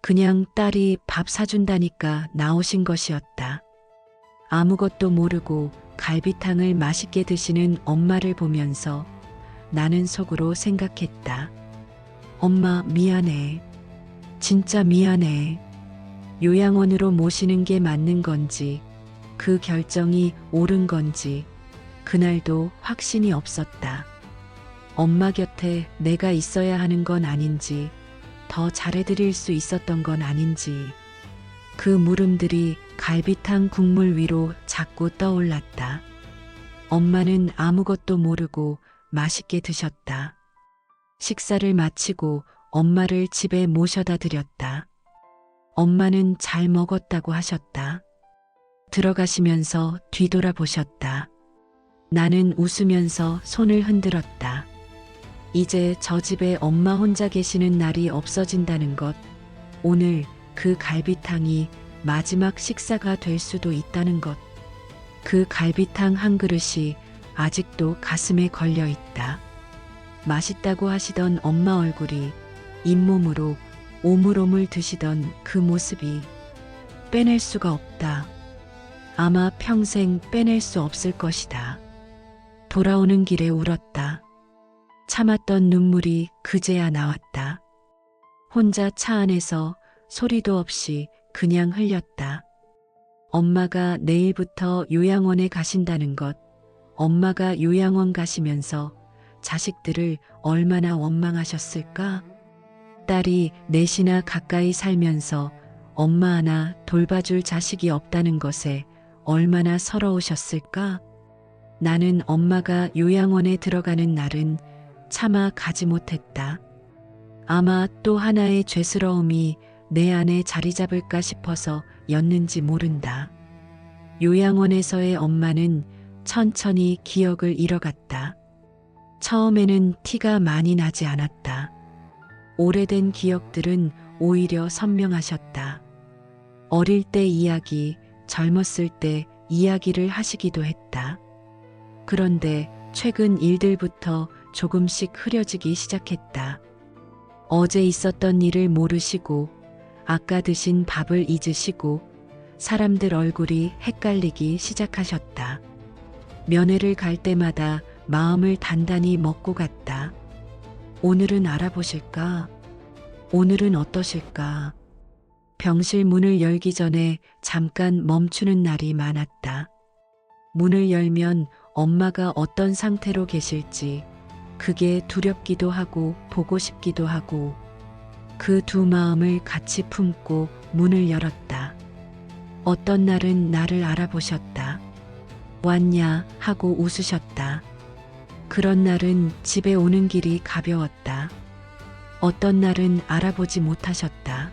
그냥 딸이 밥 사준다니까 나오신 것이었다. 아무것도 모르고 갈비탕을 맛있게 드시는 엄마를 보면서 나는 속으로 생각했다. 엄마 미안해. 진짜 미안해. 요양원으로 모시는 게 맞는 건지 그 결정이 옳은 건지 그날도 확신이 없었다. 엄마 곁에 내가 있어야 하는 건 아닌지, 더 잘해드릴 수 있었던 건 아닌지, 그 물음들이 갈비탕 국물 위로 자꾸 떠올랐다. 엄마는 아무것도 모르고 맛있게 드셨다. 식사를 마치고 엄마를 집에 모셔다 드렸다. 엄마는 잘 먹었다고 하셨다. 들어가시면서 뒤돌아보셨다. 나는 웃으면서 손을 흔들었다. 이제 저 집에 엄마 혼자 계시는 날이 없어진다는 것, 오늘 그 갈비탕이 마지막 식사가 될 수도 있다는 것, 그 갈비탕 한 그릇이 아직도 가슴에 걸려 있다. 맛있다고 하시던 엄마 얼굴이 잇몸으로 오물오물 드시던 그 모습이 빼낼 수가 없다. 아마 평생 빼낼 수 없을 것이다. 돌아오는 길에 울었다. 참았던 눈물이 그제야 나왔다. 혼자 차 안에서 소리도 없이 그냥 흘렸다. 엄마가 내일부터 요양원에 가신다는 것, 엄마가 요양원 가시면서 자식들을 얼마나 원망하셨을까? 딸이 넷이나 가까이 살면서 엄마 하나 돌봐줄 자식이 없다는 것에 얼마나 서러우셨을까? 나는 엄마가 요양원에 들어가는 날은 차마 가지 못했다. 아마 또 하나의 죄스러움이 내 안에 자리 잡을까 싶어서 였는지 모른다. 요양원에서의 엄마는 천천히 기억을 잃어갔다. 처음에는 티가 많이 나지 않았다. 오래된 기억들은 오히려 선명하셨다. 어릴 때 이야기, 젊었을 때 이야기를 하시기도 했다. 그런데 최근 일들부터 조금씩 흐려지기 시작했다. 어제 있었던 일을 모르시고, 아까 드신 밥을 잊으시고, 사람들 얼굴이 헷갈리기 시작하셨다. 면회를 갈 때마다 마음을 단단히 먹고 갔다. 오늘은 알아보실까? 오늘은 어떠실까? 병실 문을 열기 전에 잠깐 멈추는 날이 많았다. 문을 열면 엄마가 어떤 상태로 계실지 그게 두렵기도 하고 보고 싶기도 하고 그 두 마음을 같이 품고 문을 열었다. 어떤 날은 나를 알아보셨다. 왔냐 하고 웃으셨다. 그런 날은 집에 오는 길이 가벼웠다. 어떤 날은 알아보지 못하셨다.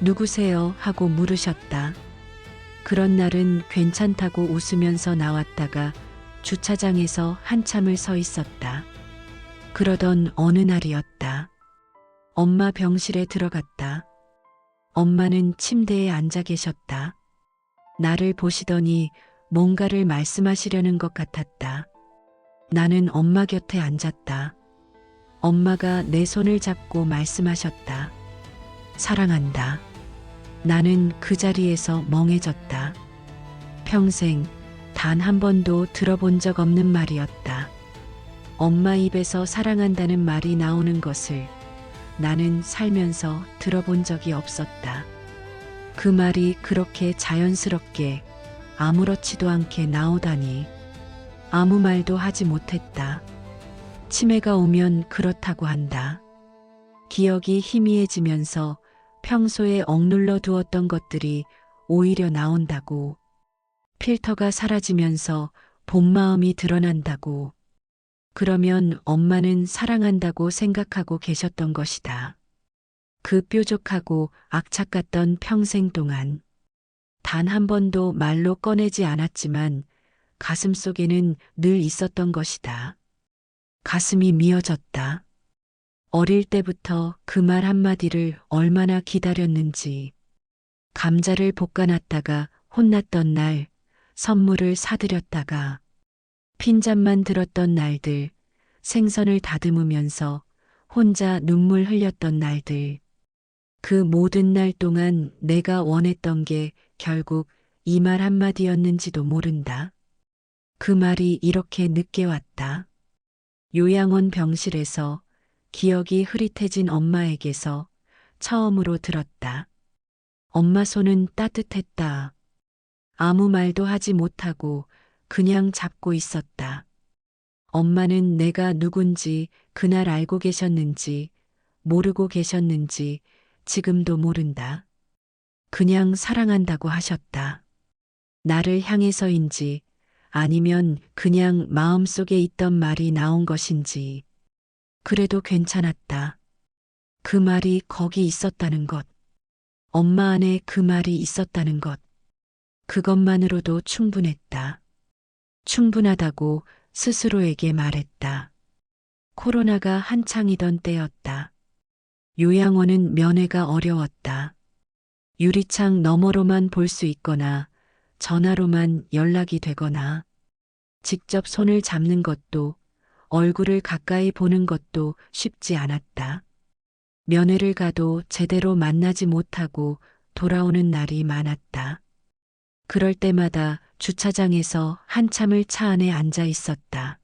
누구세요? 하고 물으셨다. 그런 날은 괜찮다고 웃으면서 나왔다가 주차장에서 한참을 서 있었다. 그러던 어느 날이었다. 엄마 병실에 들어갔다. 엄마는 침대에 앉아 계셨다. 나를 보시더니 뭔가를 말씀하시려는 것 같았다. 나는 엄마 곁에 앉았다. 엄마가 내 손을 잡고 말씀하셨다. 사랑한다. 나는 그 자리에서 멍해졌다. 평생 단 한 번도 들어본 적 없는 말이었다. 엄마 입에서 사랑한다는 말이 나오는 것을 나는 살면서 들어본 적이 없었다. 그 말이 그렇게 자연스럽게 아무렇지도 않게 나오다니 아무 말도 하지 못했다. 치매가 오면 그렇다고 한다. 기억이 희미해지면서 평소에 억눌러 두었던 것들이 오히려 나온다고. 필터가 사라지면서 본 마음이 드러난다고. 그러면 엄마는 사랑한다고 생각하고 계셨던 것이다. 그 뾰족하고 악착 같던 평생 동안 단 한 번도 말로 꺼내지 않았지만 가슴 속에는 늘 있었던 것이다. 가슴이 미어졌다. 어릴 때부터 그 말 한마디를 얼마나 기다렸는지. 감자를 볶아놨다가 혼났던 날, 선물을 사드렸다가 핀잔만 들었던 날들, 생선을 다듬으면서 혼자 눈물 흘렸던 날들. 그 모든 날 동안 내가 원했던 게 결국 이 말 한마디였는지도 모른다. 그 말이 이렇게 늦게 왔다. 요양원 병실에서 기억이 흐릿해진 엄마에게서 처음으로 들었다. 엄마 손은 따뜻했다. 아무 말도 하지 못하고 그냥 잡고 있었다. 엄마는 내가 누군지 그날 알고 계셨는지 모르고 계셨는지 지금도 모른다. 그냥 사랑한다고 하셨다. 나를 향해서인지 아니면 그냥 마음속에 있던 말이 나온 것인지 그래도 괜찮았다. 그 말이 거기 있었다는 것. 엄마 안에 그 말이 있었다는 것. 그것만으로도 충분했다. 충분하다고 스스로에게 말했다. 코로나가 한창이던 때였다. 요양원은 면회가 어려웠다. 유리창 너머로만 볼 수 있거나 전화로만 연락이 되거나 직접 손을 잡는 것도 얼굴을 가까이 보는 것도 쉽지 않았다. 면회를 가도 제대로 만나지 못하고 돌아오는 날이 많았다. 그럴 때마다 주차장에서 한참을 차 안에 앉아 있었다.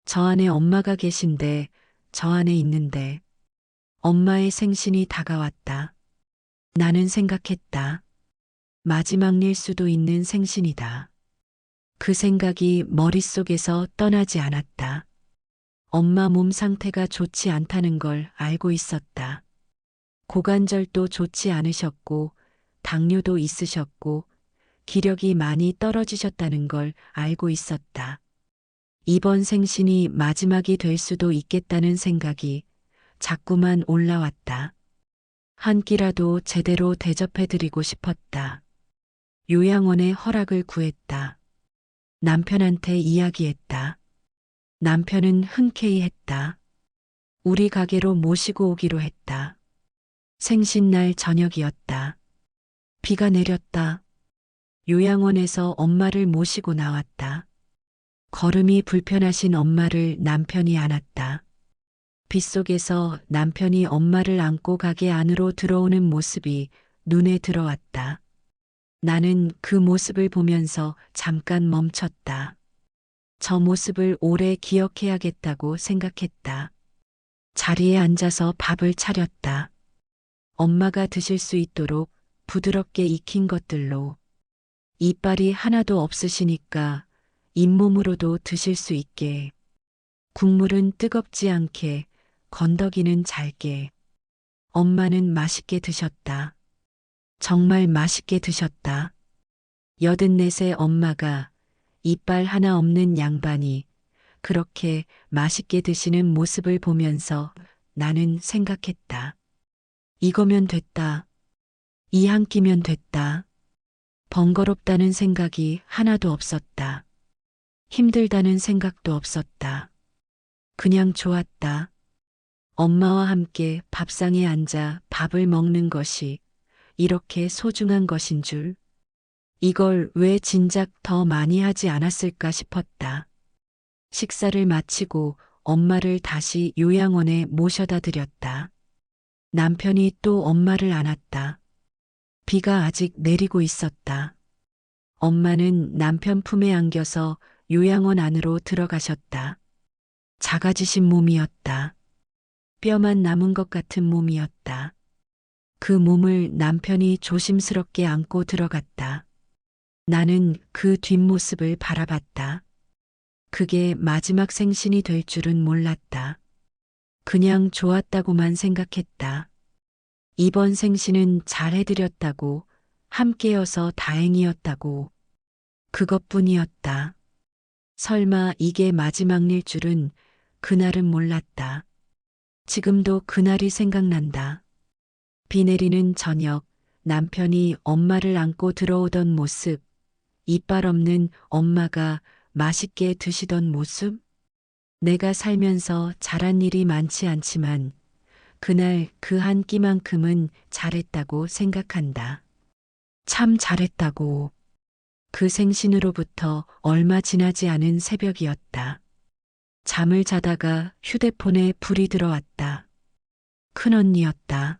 저 안에 엄마가 계신데 저 안에 있는데 엄마의 생신이 다가왔다. 나는 생각했다. 마지막일 수도 있는 생신이다. 그 생각이 머릿속에서 떠나지 않았다. 엄마 몸 상태가 좋지 않다는 걸 알고 있었다. 고관절도 좋지 않으셨고 당뇨도 있으셨고 기력이 많이 떨어지셨다는 걸 알고 있었다. 이번 생신이 마지막이 될 수도 있겠다는 생각이 자꾸만 올라왔다. 한 끼라도 제대로 대접해드리고 싶었다. 요양원의 허락을 구했다. 남편한테 이야기했다. 남편은 흔쾌히 했다. 우리 가게로 모시고 오기로 했다. 생신날 저녁이었다. 비가 내렸다. 요양원에서 엄마를 모시고 나왔다. 걸음이 불편하신 엄마를 남편이 안았다. 빗속에서 남편이 엄마를 안고 가게 안으로 들어오는 모습이 눈에 들어왔다. 나는 그 모습을 보면서 잠깐 멈췄다. 저 모습을 오래 기억해야겠다고 생각했다. 자리에 앉아서 밥을 차렸다. 엄마가 드실 수 있도록 부드럽게 익힌 것들로 이빨이 하나도 없으시니까 잇몸으로도 드실 수 있게. 국물은 뜨겁지 않게, 건더기는 잘게. 엄마는 맛있게 드셨다. 정말 맛있게 드셨다. 84세 엄마가 이빨 하나 없는 양반이 그렇게 맛있게 드시는 모습을 보면서 나는 생각했다. 이거면 됐다. 이 한 끼면 됐다. 번거롭다는 생각이 하나도 없었다. 힘들다는 생각도 없었다. 그냥 좋았다. 엄마와 함께 밥상에 앉아 밥을 먹는 것이 이렇게 소중한 것인 줄. 이걸 왜 진작 더 많이 하지 않았을까 싶었다. 식사를 마치고 엄마를 다시 요양원에 모셔다 드렸다. 남편이 또 엄마를 안았다. 비가 아직 내리고 있었다. 엄마는 남편 품에 안겨서 요양원 안으로 들어가셨다. 작아지신 몸이었다. 뼈만 남은 것 같은 몸이었다. 그 몸을 남편이 조심스럽게 안고 들어갔다. 나는 그 뒷모습을 바라봤다. 그게 마지막 생신이 될 줄은 몰랐다. 그냥 좋았다고만 생각했다. 이번 생신은 잘해드렸다고, 함께여서 다행이었다고. 그것뿐이었다. 설마 이게 마지막일 줄은 그날은 몰랐다. 지금도 그날이 생각난다. 비 내리는 저녁, 남편이 엄마를 안고 들어오던 모습, 이빨 없는 엄마가 맛있게 드시던 모습? 내가 살면서 잘한 일이 많지 않지만 그날 그 한 끼만큼은 잘했다고 생각한다. 참 잘했다고. 그 생신으로부터 얼마 지나지 않은 새벽이었다. 잠을 자다가 휴대폰에 불이 들어왔다. 큰언니였다.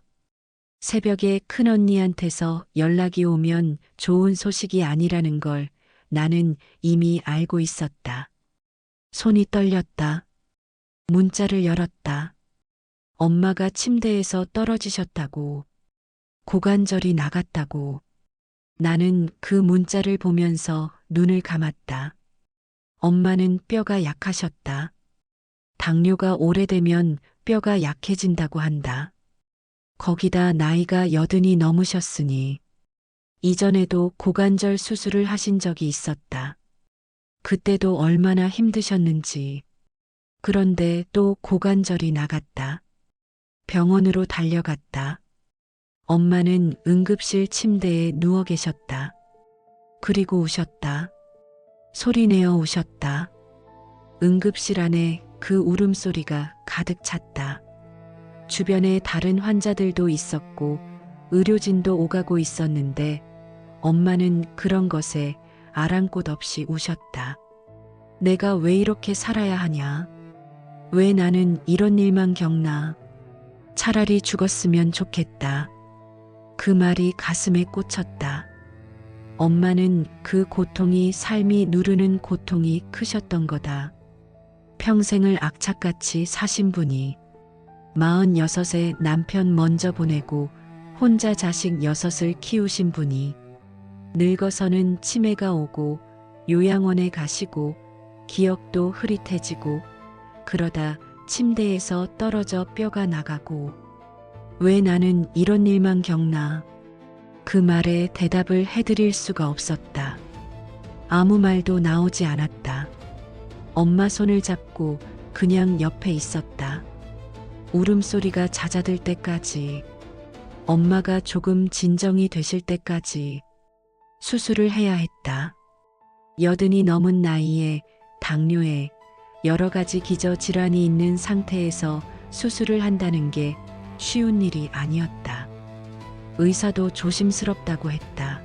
새벽에 큰언니한테서 연락이 오면 좋은 소식이 아니라는 걸 나는 이미 알고 있었다. 손이 떨렸다. 문자를 열었다. 엄마가 침대에서 떨어지셨다고. 고관절이 나갔다고. 나는 그 문자를 보면서 눈을 감았다. 엄마는 뼈가 약하셨다. 당뇨가 오래되면 뼈가 약해진다고 한다. 거기다 나이가 80이 넘으셨으니 이전에도 고관절 수술을 하신 적이 있었다. 그때도 얼마나 힘드셨는지. 그런데 또 고관절이 나갔다. 병원으로 달려갔다. 엄마는 응급실 침대에 누워 계셨다. 그리고 우셨다. 소리내어 우셨다. 응급실 안에 그 울음소리가 가득 찼다. 주변에 다른 환자들도 있었고 의료진도 오가고 있었는데 엄마는 그런 것에 아랑곳 없이 우셨다. 내가 왜 이렇게 살아야 하냐? 왜 나는 이런 일만 겪나? 차라리 죽었으면 좋겠다. 그 말이 가슴에 꽂혔다. 엄마는 그 고통이 삶이 누르는 고통이 크셨던 거다. 평생을 악착같이 사신 분이 46에 남편 먼저 보내고 혼자 자식 6을 키우신 분이 늙어서는 치매가 오고 요양원에 가시고 기억도 흐릿해지고 그러다 침대에서 떨어져 뼈가 나가고 왜 나는 이런 일만 겪나? 그 말에 대답을 해드릴 수가 없었다. 아무 말도 나오지 않았다. 엄마 손을 잡고 그냥 옆에 있었다. 울음소리가 잦아들 때까지, 엄마가 조금 진정이 되실 때까지 수술을 해야 했다. 80이 넘은 나이에 당뇨에 여러 가지 기저질환이 있는 상태에서 수술을 한다는 게 쉬운 일이 아니었다. 의사도 조심스럽다고 했다.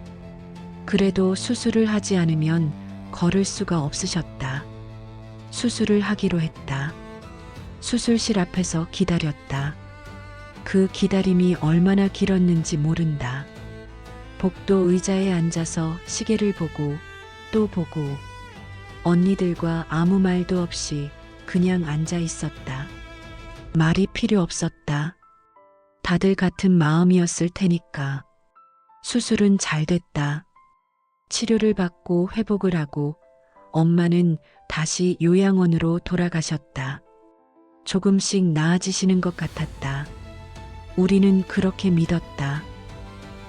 그래도 수술을 하지 않으면 걸을 수가 없으셨다. 수술을 하기로 했다. 수술실 앞에서 기다렸다. 그 기다림이 얼마나 길었는지 모른다. 복도 의자에 앉아서 시계를 보고 또 보고 언니들과 아무 말도 없이 그냥 앉아 있었다. 말이 필요 없었다. 다들 같은 마음이었을 테니까. 수술은 잘 됐다. 치료를 받고 회복을 하고 엄마는 다시 요양원으로 돌아가셨다. 조금씩 나아지시는 것 같았다. 우리는 그렇게 믿었다.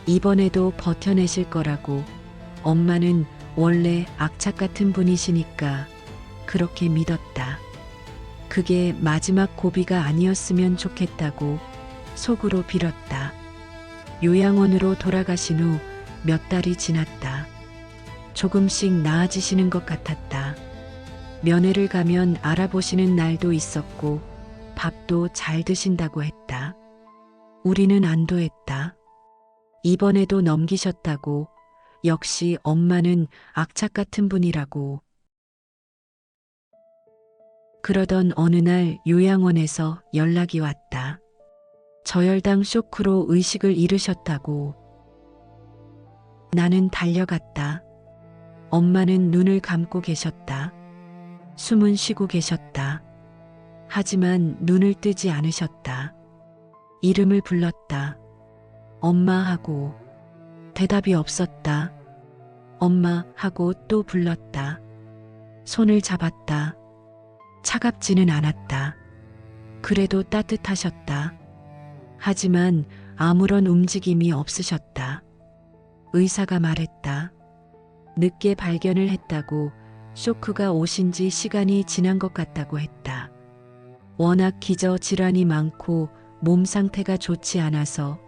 이번에도 버텨내실 거라고. 엄마는 원래 악착 같은 분이시니까 그렇게 믿었다. 그게 마지막 고비가 아니었으면 좋겠다고 속으로 빌었다. 요양원으로 돌아가신 후 몇 달이 지났다. 조금씩 나아지시는 것 같았다. 면회를 가면 알아보시는 날도 있었고 밥도 잘 드신다고 했다. 우리는 안도했다. 이번에도 넘기셨다고. 역시 엄마는 악착 같은 분이라고. 그러던 어느 날 요양원에서 연락이 왔다. 저혈당 쇼크로 의식을 잃으셨다고. 나는 달려갔다. 엄마는 눈을 감고 계셨다. 숨은 쉬고 계셨다. 하지만 눈을 뜨지 않으셨다. 이름을 불렀다. 엄마 하고 대답이 없었다. 엄마 하고 또 불렀다. 손을 잡았다. 차갑지는 않았다. 그래도 따뜻하셨다. 하지만 아무런 움직임이 없으셨다. 의사가 말했다. 늦게 발견을 했다고. 쇼크가 오신 지 시간이 지난 것 같다고 했다. 워낙 기저질환이 많고 몸 상태가 좋지 않아서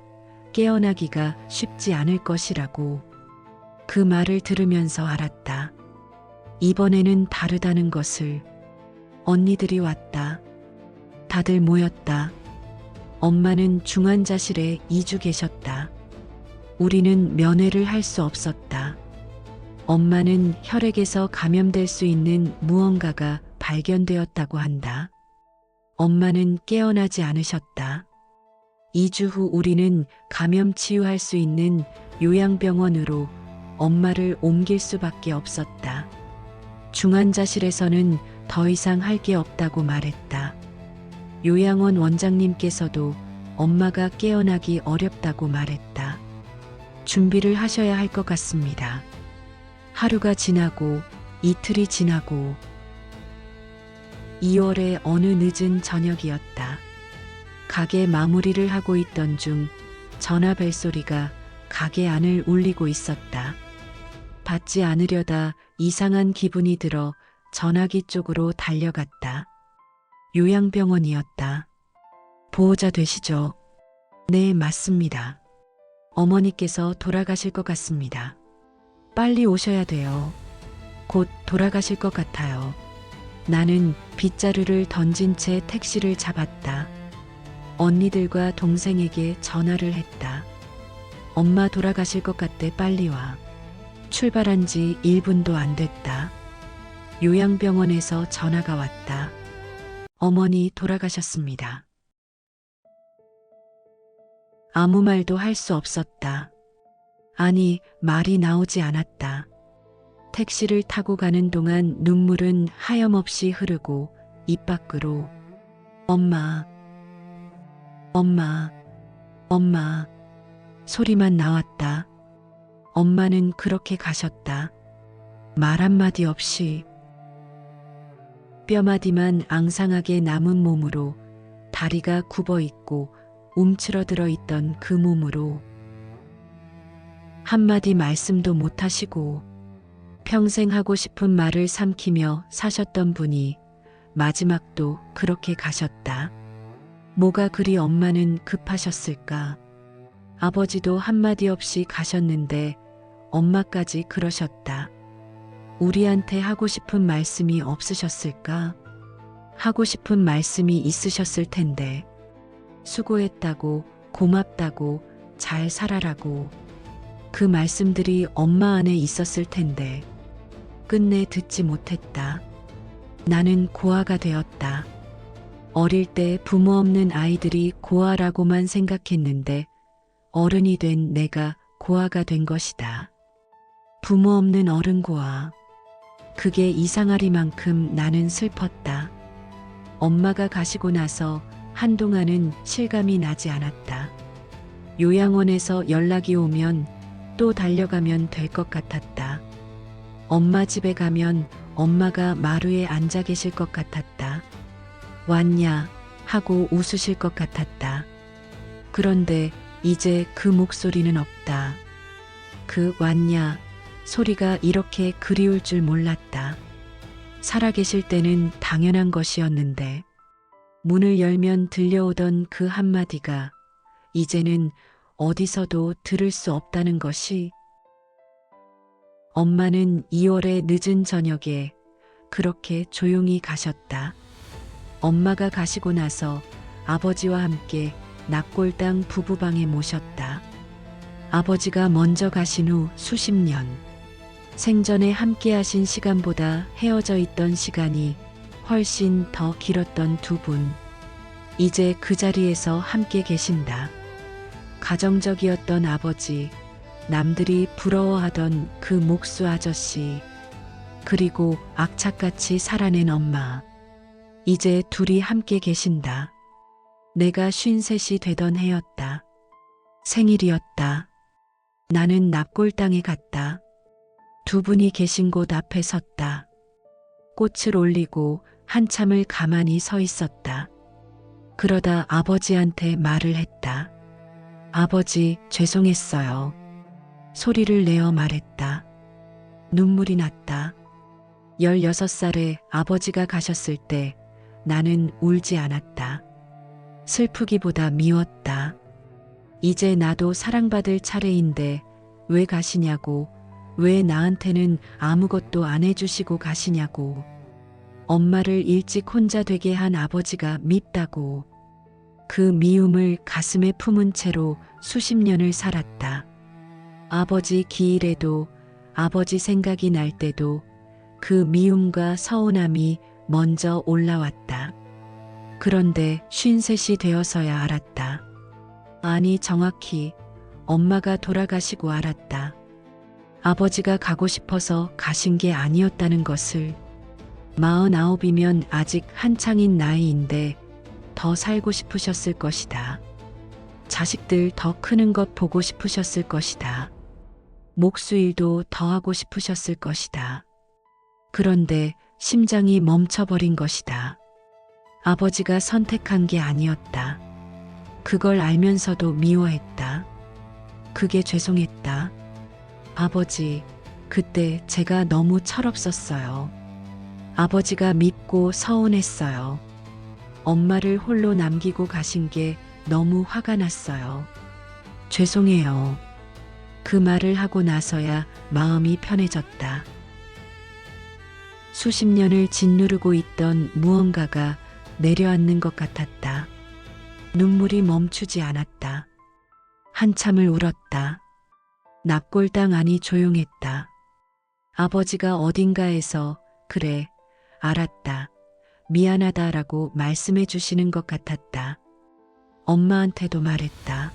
깨어나기가 쉽지 않을 것이라고. 그 말을 들으면서 알았다. 이번에는 다르다는 것을. 언니들이 왔다. 다들 모였다. 엄마는 중환자실에 2주 계셨다. 우리는 면회를 할 수 없었다. 엄마는 혈액에서 감염될 수 있는 무언가가 발견되었다고 한다. 엄마는 깨어나지 않으셨다. 2주 후 우리는 감염 치유할 수 있는 요양병원으로 엄마를 옮길 수밖에 없었다. 중환자실에서는 더 이상 할 게 없다고 말했다. 요양원 원장님께서도 엄마가 깨어나기 어렵다고 말했다. 준비를 하셔야 할 것 같습니다. 하루가 지나고 이틀이 지나고 2월의 어느 늦은 저녁이었다. 가게 마무리를 하고 있던 중 전화 벨소리가 가게 안을 울리고 있었다. 받지 않으려다 이상한 기분이 들어 전화기 쪽으로 달려갔다. 요양병원이었다. 보호자 되시죠? 네, 맞습니다. 어머니께서 돌아가실 것 같습니다. 빨리 오셔야 돼요. 곧 돌아가실 것 같아요. 나는 빗자루를 던진 채 택시를 잡았다. 언니들과 동생에게 전화를 했다. 엄마 돌아가실 것 같대, 빨리 와. 출발한 지 1분도 안 됐다. 요양병원에서 전화가 왔다. 어머니 돌아가셨습니다. 아무 말도 할 수 없었다. 아니, 말이 나오지 않았다. 택시를 타고 가는 동안 눈물은 하염없이 흐르고 입 밖으로 엄마, 엄마, 엄마 소리만 나왔다. 엄마는 그렇게 가셨다. 말 한마디 없이 뼈마디만 앙상하게 남은 몸으로 다리가 굽어 있고 움츠러들어 있던 그 몸으로 한마디 말씀도 못하시고 평생 하고 싶은 말을 삼키며 사셨던 분이 마지막도 그렇게 가셨다. 뭐가 그리 엄마는 급하셨을까? 아버지도 한마디 없이 가셨는데 엄마까지 그러셨다. 우리한테 하고 싶은 말씀이 없으셨을까? 하고 싶은 말씀이 있으셨을 텐데. 수고했다고, 고맙다고, 잘 살아라고. 그 말씀들이 엄마 안에 있었을 텐데. 끝내 듣지 못했다. 나는 고아가 되었다. 어릴 때 부모 없는 아이들이 고아라고만 생각했는데 어른이 된 내가 고아가 된 것이다. 부모 없는 어른 고아. 그게 이상하리만큼 나는 슬펐다. 엄마가 가시고 나서 한동안은 실감이 나지 않았다. 요양원에서 연락이 오면 또 달려가면 될 것 같았다. 엄마 집에 가면 엄마가 마루에 앉아 계실 것 같았다. 왔냐 하고 웃으실 것 같았다. 그런데 이제 그 목소리는 없다. 그 왔냐 소리가 이렇게 그리울 줄 몰랐다. 살아계실 때는 당연한 것이었는데 문을 열면 들려오던 그 한마디가 이제는 어디서도 들을 수 없다는 것이. 엄마는 2월의 늦은 저녁에 그렇게 조용히 가셨다. 엄마가 가시고 나서 아버지와 함께 낙골당 부부방에 모셨다. 아버지가 먼저 가신 후 수십 년, 생전에 함께 하신 시간보다 헤어져 있던 시간이 훨씬 더 길었던 두 분. 이제 그 자리에서 함께 계신다. 가정적이었던 아버지, 남들이 부러워하던 그 목수 아저씨, 그리고 악착같이 살아낸 엄마. 이제 둘이 함께 계신다. 내가 53이 되던 해였다. 생일이었다. 나는 납골당에 갔다. 두 분이 계신 곳 앞에 섰다. 꽃을 올리고 한참을 가만히 서 있었다. 그러다 아버지한테 말을 했다. 아버지, 죄송했어요. 소리를 내어 말했다. 눈물이 났다. 16살에 아버지가 가셨을 때 나는 울지 않았다. 슬프기보다 미웠다. 이제 나도 사랑받을 차례인데 왜 가시냐고, 왜 나한테는 아무것도 안 해주시고 가시냐고. 엄마를 일찍 혼자 되게 한 아버지가 밉다고. 그 미움을 가슴에 품은 채로 수십 년을 살았다. 아버지 기일에도, 아버지 생각이 날 때도 그 미움과 서운함이 먼저 올라왔다. 그런데 53이 되어서야 알았다. 아니, 정확히 엄마가 돌아가시고 알았다. 아버지가 가고 싶어서 가신 게 아니었다는 것을. 49이면 아직 한창인 나이인데 더 살고 싶으셨을 것이다. 자식들 더 크는 것 보고 싶으셨을 것이다. 목수일도 더 하고 싶으셨을 것이다. 그런데 심장이 멈춰버린 것이다. 아버지가 선택한 게 아니었다. 그걸 알면서도 미워했다. 그게 죄송했다. 아버지, 그때 제가 너무 철없었어요. 아버지가 밉고 서운했어요. 엄마를 홀로 남기고 가신 게 너무 화가 났어요. 죄송해요. 그 말을 하고 나서야 마음이 편해졌다. 수십 년을 짓누르고 있던 무언가가 내려앉는 것 같았다. 눈물이 멈추지 않았다. 한참을 울었다. 납골당 안이 조용했다. 아버지가 어딘가에서 그래, 알았다. 미안하다라고 말씀해 주시는 것 같았다. 엄마한테도 말했다.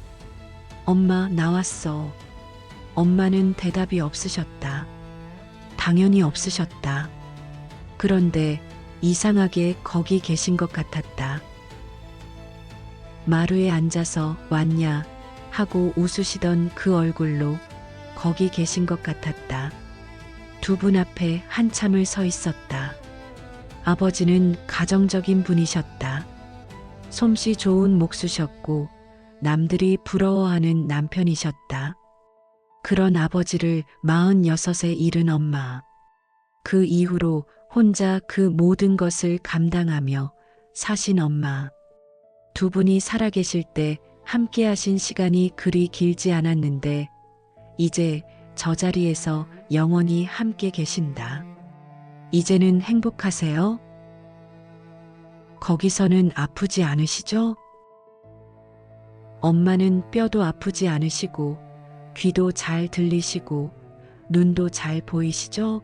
엄마, 나왔어. 엄마는 대답이 없으셨다. 당연히 없으셨다. 그런데 이상하게 거기 계신 것 같았다. 마루에 앉아서 왔냐 하고 웃으시던 그 얼굴로 거기 계신 것 같았다. 두 분 앞에 한참을 서 있었다. 아버지는 가정적인 분이셨다. 솜씨 좋은 목수셨고 남들이 부러워하는 남편이셨다. 그런 아버지를 46에 잃은 엄마. 그 이후로 혼자 그 모든 것을 감당하며 사신 엄마. 두 분이 살아계실 때 함께 하신 시간이 그리 길지 않았는데 이제 저 자리에서 영원히 함께 계신다. 이제는 행복하세요? 거기서는 아프지 않으시죠? 엄마는 뼈도 아프지 않으시고 귀도 잘 들리시고 눈도 잘 보이시죠?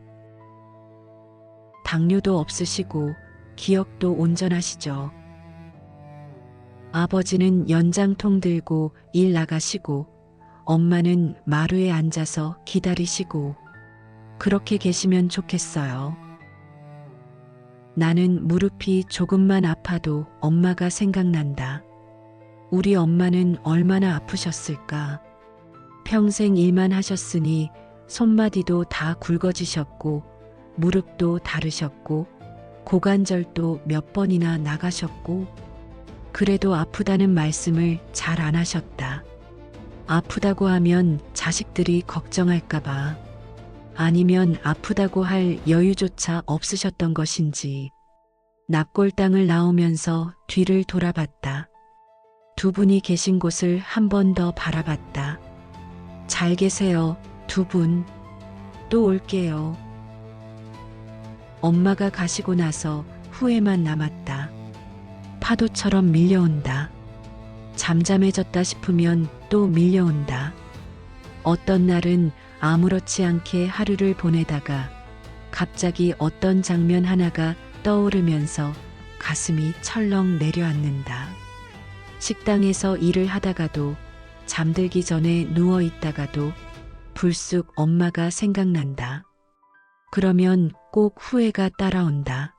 당뇨도 없으시고 기억도 온전하시죠? 아버지는 연장통 들고 일 나가시고 엄마는 마루에 앉아서 기다리시고 그렇게 계시면 좋겠어요. 나는 무릎이 조금만 아파도 엄마가 생각난다. 우리 엄마는 얼마나 아프셨을까? 평생 일만 하셨으니 손마디도 다 굵어지셨고 무릎도 다르셨고 고관절도 몇 번이나 나가셨고 그래도 아프다는 말씀을 잘 안 하셨다. 아프다고 하면 자식들이 걱정할까봐 아니면 아프다고 할 여유조차 없으셨던 것인지 납골당을 나오면서 뒤를 돌아봤다. 두 분이 계신 곳을 한 번 더 바라봤다. 잘 계세요, 두 분. 또 올게요. 엄마가 가시고 나서 후회만 남았다. 파도처럼 밀려온다. 잠잠해졌다 싶으면 또 밀려온다. 어떤 날은 아무렇지 않게 하루를 보내다가 갑자기 어떤 장면 하나가 떠오르면서 가슴이 철렁 내려앉는다. 식당에서 일을 하다가도 잠들기 전에 누워 있다가도 불쑥 엄마가 생각난다. 그러면 꼭 후회가 따라온다.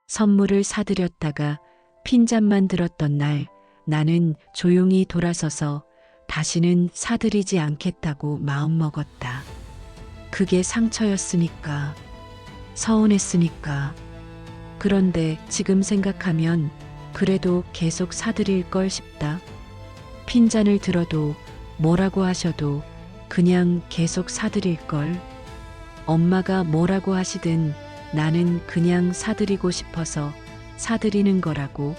선물을 사드렸다가 핀잔만 들었던 날 나는 조용히 돌아서서 다시는 사드리지 않겠다고 마음먹었다. 그게 상처였으니까, 서운했으니까. 그런데 지금 생각하면 그래도 계속 사드릴 걸 싶다. 핀잔을 들어도 뭐라고 하셔도 그냥 계속 사드릴 걸. 엄마가 뭐라고 하시든 나는 그냥 사드리고 싶어서 사드리는 거라고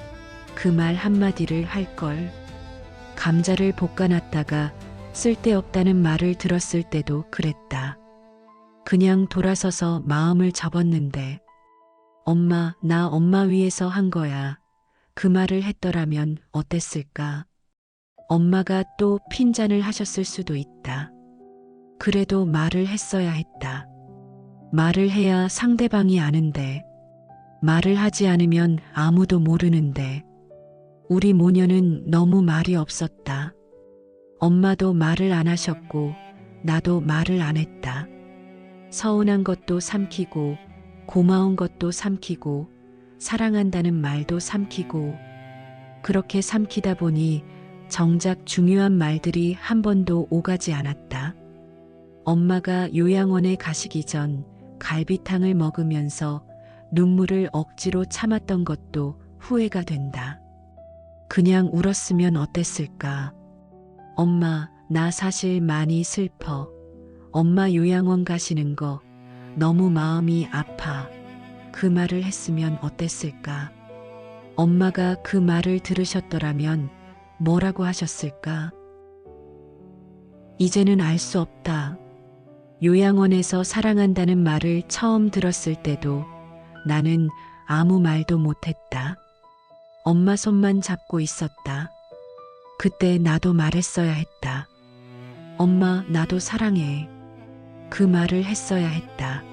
그 말 한마디를 할 걸. 감자를 볶아놨다가 쓸데없다는 말을 들었을 때도 그랬다. 그냥 돌아서서 마음을 접었는데 엄마, 나 엄마 위해서 한 거야. 그 말을 했더라면 어땠을까? 엄마가 또 핀잔을 하셨을 수도 있다. 그래도 말을 했어야 했다. 말을 해야 상대방이 아는데 말을 하지 않으면 아무도 모르는데 우리 모녀는 너무 말이 없었다. 엄마도 말을 안 하셨고 나도 말을 안 했다. 서운한 것도 삼키고 고마운 것도 삼키고 사랑한다는 말도 삼키고 그렇게 삼키다 보니 정작 중요한 말들이 한 번도 오가지 않았다. 엄마가 요양원에 가시기 전 갈비탕을 먹으면서 눈물을 억지로 참았던 것도 후회가 된다. 그냥 울었으면 어땠을까? 엄마, 나 사실 많이 슬퍼. 엄마 요양원 가시는 거 너무 마음이 아파. 그 말을 했으면 어땠을까? 엄마가 그 말을 들으셨더라면 뭐라고 하셨을까? 이제는 알 수 없다. 요양원에서 사랑한다는 말을 처음 들었을 때도 나는 아무 말도 못했다. 엄마 손만 잡고 있었다. 그때 나도 말했어야 했다. 엄마, 나도 사랑해. 그 말을 했어야 했다.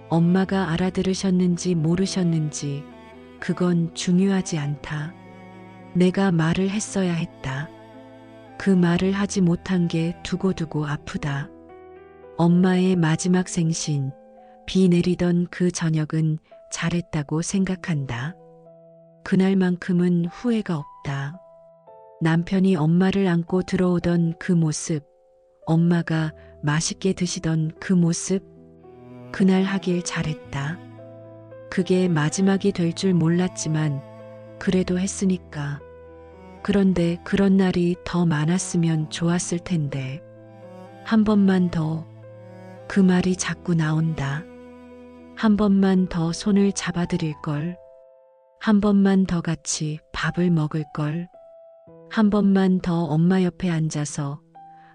엄마가 알아들으셨는지 모르셨는지 그건 중요하지 않다. 내가 말을 했어야 했다. 그 말을 하지 못한 게 두고두고 아프다. 엄마의 마지막 생신, 비 내리던 그 저녁은 잘했다고 생각한다. 그날만큼은 후회가 없다. 남편이 엄마를 안고 들어오던 그 모습, 엄마가 맛있게 드시던 그 모습, 그날 하길 잘했다. 그게 마지막이 될 줄 몰랐지만 그래도 했으니까. 그런데 그런 날이 더 많았으면 좋았을 텐데. 한 번만 더. 그 말이 자꾸 나온다. 한 번만 더 손을 잡아드릴 걸. 한 번만 더 같이 밥을 먹을 걸. 한 번만 더 엄마 옆에 앉아서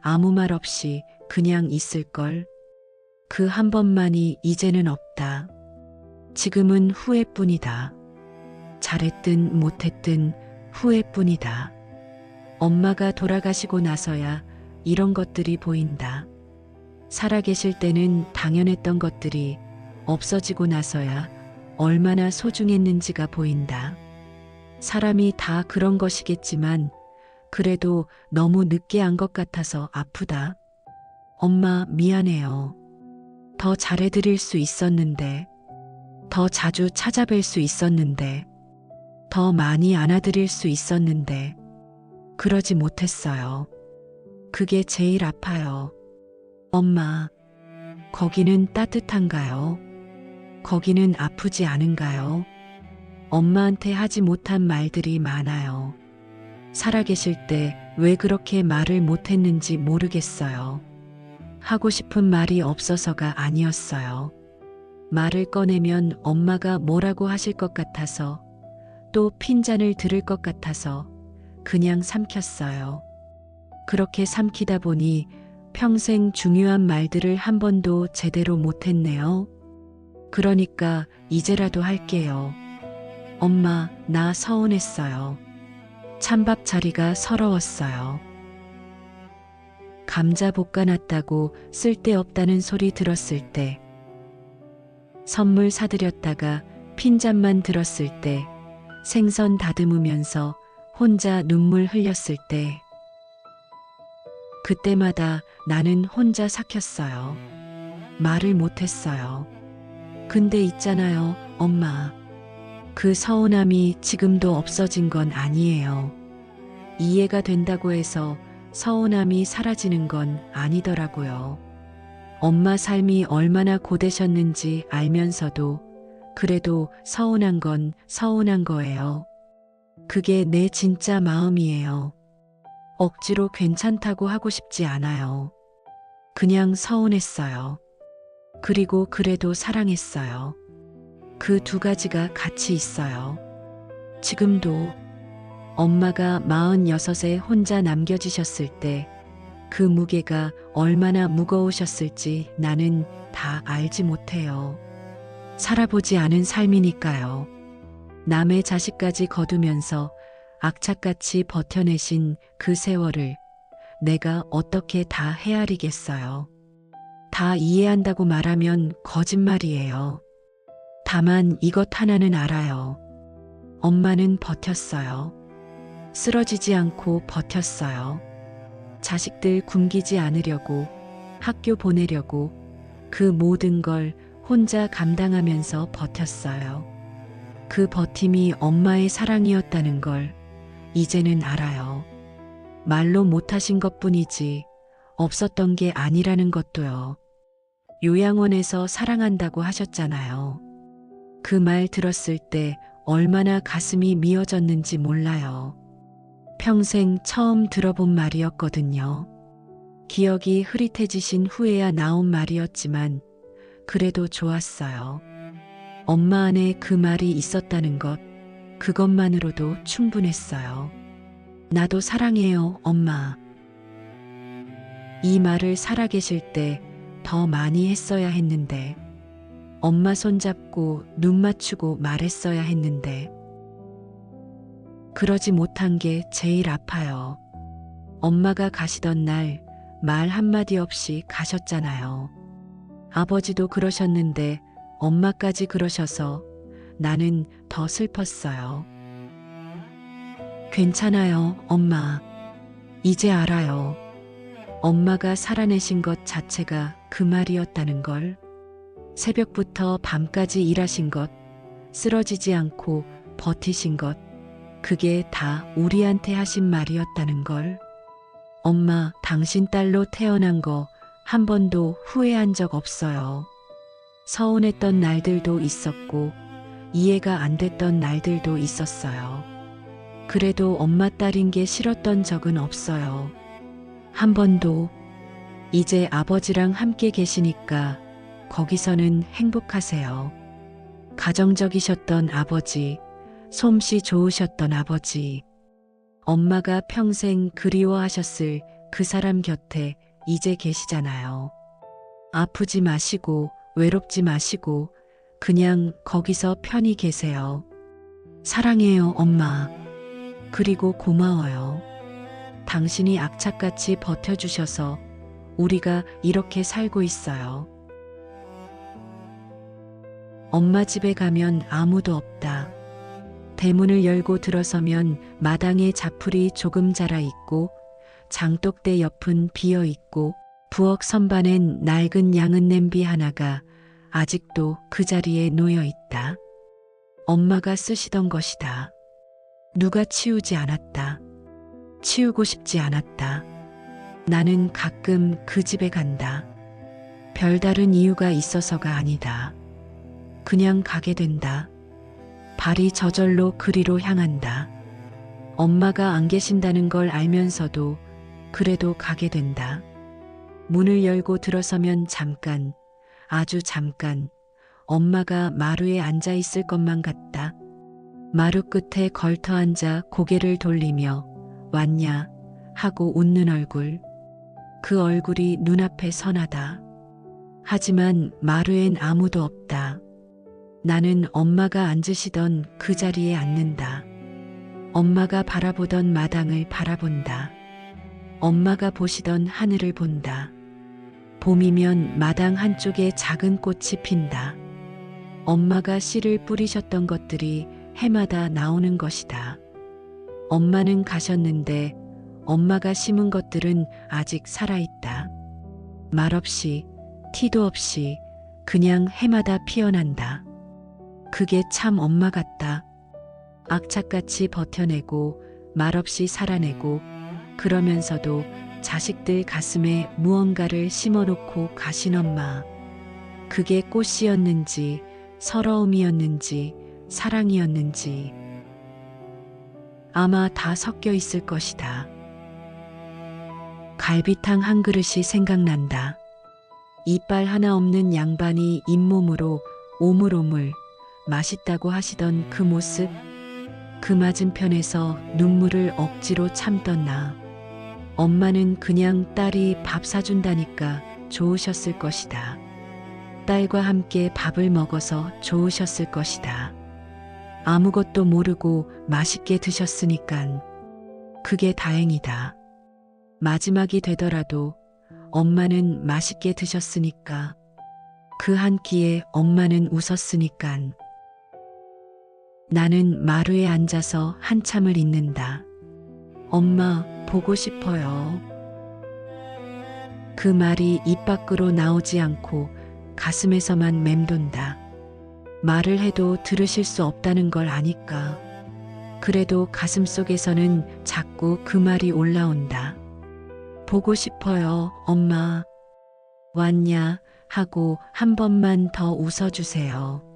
아무 말 없이 그냥 있을 걸. 그 한 번만이 이제는 없다. 지금은 후회뿐이다. 잘했든 못했든 후회뿐이다. 엄마가 돌아가시고 나서야 이런 것들이 보인다. 살아계실 때는 당연했던 것들이 없어지고 나서야 얼마나 소중했는지가 보인다. 사람이 다 그런 것이겠지만 그래도 너무 늦게 안 것 같아서 아프다. 엄마, 미안해요. 더 잘해드릴 수 있었는데, 더 자주 찾아뵐 수 있었는데, 더 많이 안아드릴 수 있었는데, 그러지 못했어요. 그게 제일 아파요. 엄마, 거기는 따뜻한가요? 거기는 아프지 않은가요? 엄마한테 하지 못한 말들이 많아요. 살아계실 때 왜 그렇게 말을 못했는지 모르겠어요. 하고 싶은 말이 없어서가 아니었어요. 말을 꺼내면 엄마가 뭐라고 하실 것 같아서, 또 핀잔을 들을 것 같아서 그냥 삼켰어요. 그렇게 삼키다 보니 평생 중요한 말들을 한 번도 제대로 못했네요. 그러니까 이제라도 할게요. 엄마, 나 서운했어요. 찬밥 자리가 서러웠어요. 감자 볶아놨다고 쓸데없다는 소리 들었을 때, 선물 사드렸다가 핀잔만 들었을 때, 생선 다듬으면서 혼자 눈물 흘렸을 때, 그때마다 나는 혼자 삭혔어요. 말을 못했어요. 근데 있잖아요, 엄마. 그 서운함이 지금도 없어진 건 아니에요. 이해가 된다고 해서 서운함이 사라지는 건 아니더라고요. 엄마 삶이 얼마나 고되셨는지 알면서도 그래도 서운한 건 서운한 거예요. 그게 내 진짜 마음이에요. 억지로 괜찮다고 하고 싶지 않아요. 그냥 서운했어요. 그리고 그래도 사랑했어요. 그 두 가지가 같이 있어요. 지금도 엄마가 46에 혼자 남겨지셨을 때 그 무게가 얼마나 무거우셨을지 나는 다 알지 못해요. 살아보지 않은 삶이니까요. 남의 자식까지 거두면서 악착같이 버텨내신 그 세월을 내가 어떻게 다 헤아리겠어요. 다 이해한다고 말하면 거짓말이에요. 다만 이것 하나는 알아요. 엄마는 버텼어요. 쓰러지지 않고 버텼어요. 자식들 굶기지 않으려고, 학교 보내려고 그 모든 걸 혼자 감당하면서 버텼어요. 그 버팀이 엄마의 사랑이었다는 걸 이제는 알아요. 말로 못하신 것뿐이지 없었던 게 아니라는 것도요. 요양원에서 사랑한다고 하셨잖아요. 그 말 들었을 때 얼마나 가슴이 미어졌는지 몰라요. 평생 처음 들어본 말이었거든요. 기억이 흐릿해지신 후에야 나온 말이었지만 그래도 좋았어요. 엄마 안에 그 말이 있었다는 것, 그것만으로도 충분했어요. 나도 사랑해요, 엄마. 이 말을 살아계실 때 더 많이 했어야 했는데, 엄마 손잡고 눈 맞추고 말했어야 했는데, 그러지 못한 게 제일 아파요. 엄마가 가시던 날 말 한마디 없이 가셨잖아요. 아버지도 그러셨는데 엄마까지 그러셔서 나는 더 슬펐어요. 괜찮아요, 엄마. 이제 알아요. 엄마가 살아내신 것 자체가 그 말이었다는 걸. 새벽부터 밤까지 일하신 것, 쓰러지지 않고 버티신 것, 그게 다 우리한테 하신 말이었다는 걸. 엄마, 당신 딸로 태어난 거 한 번도 후회한 적 없어요. 서운했던 날들도 있었고, 이해가 안 됐던 날들도 있었어요. 그래도 엄마 딸인 게 싫었던 적은 없어요. 한 번도. 이제 아버지랑 함께 계시니까 거기서는 행복하세요. 가정적이셨던 아버지, 솜씨 좋으셨던 아버지. 엄마가 평생 그리워하셨을 그 사람 곁에 이제 계시잖아요. 아프지 마시고 외롭지 마시고 그냥 거기서 편히 계세요. 사랑해요, 엄마. 그리고 고마워요. 당신이 악착같이 버텨주셔서 우리가 이렇게 살고 있어요. 엄마 집에 가면 아무도 없다. 대문을 열고 들어서면 마당에 자풀이 조금 자라 있고 장독대 옆은 비어 있고 부엌 선반엔 낡은 양은 냄비 하나가 아직도 그 자리에 놓여 있다. 엄마가 쓰시던 것이다. 누가 치우지 않았다. 치우고 싶지 않았다. 나는 가끔 그 집에 간다. 별다른 이유가 있어서가 아니다. 그냥 가게 된다. 발이 저절로 그리로 향한다. 엄마가 안 계신다는 걸 알면서도 그래도 가게 된다. 문을 열고 들어서면 잠깐, 아주 잠깐, 엄마가 마루에 앉아 있을 것만 같다. 마루 끝에 걸터 앉아 고개를 돌리며 왔냐 하고 웃는 얼굴. 그 얼굴이 눈앞에 선하다. 하지만 마루엔 아무도 없다. 나는 엄마가 앉으시던 그 자리에 앉는다. 엄마가 바라보던 마당을 바라본다. 엄마가 보시던 하늘을 본다. 봄이면 마당 한쪽에 작은 꽃이 핀다. 엄마가 씨를 뿌리셨던 것들이 해마다 나오는 것이다. 엄마는 가셨는데 엄마가 심은 것들은 아직 살아있다. 말없이, 티도 없이 그냥 해마다 피어난다. 그게 참 엄마 같다. 악착같이 버텨내고 말없이 살아내고 그러면서도 자식들 가슴에 무언가를 심어놓고 가신 엄마. 그게 꽃이었는지 서러움이었는지 사랑이었는지 아마 다 섞여 있을 것이다. 갈비탕 한 그릇이 생각난다. 이빨 하나 없는 양반이 잇몸으로 오물오물 맛있다고 하시던 그 모습, 그 맞은편에서 눈물을 억지로 참던 나. 엄마는 그냥 딸이 밥 사준다니까 좋으셨을 것이다. 딸과 함께 밥을 먹어서 좋으셨을 것이다. 아무것도 모르고 맛있게 드셨으니깐 그게 다행이다. 마지막이 되더라도 엄마는 맛있게 드셨으니까 그 한 끼에 엄마는 웃었으니깐. 나는 마루에 앉아서 한참을 있는다. 엄마, 보고 싶어요. 그 말이 입 밖으로 나오지 않고 가슴에서만 맴돈다. 말을 해도 들으실 수 없다는 걸 아니까. 그래도 가슴 속에서는 자꾸 그 말이 올라온다. 보고 싶어요, 엄마. 왔냐? 하고 한 번만 더 웃어주세요.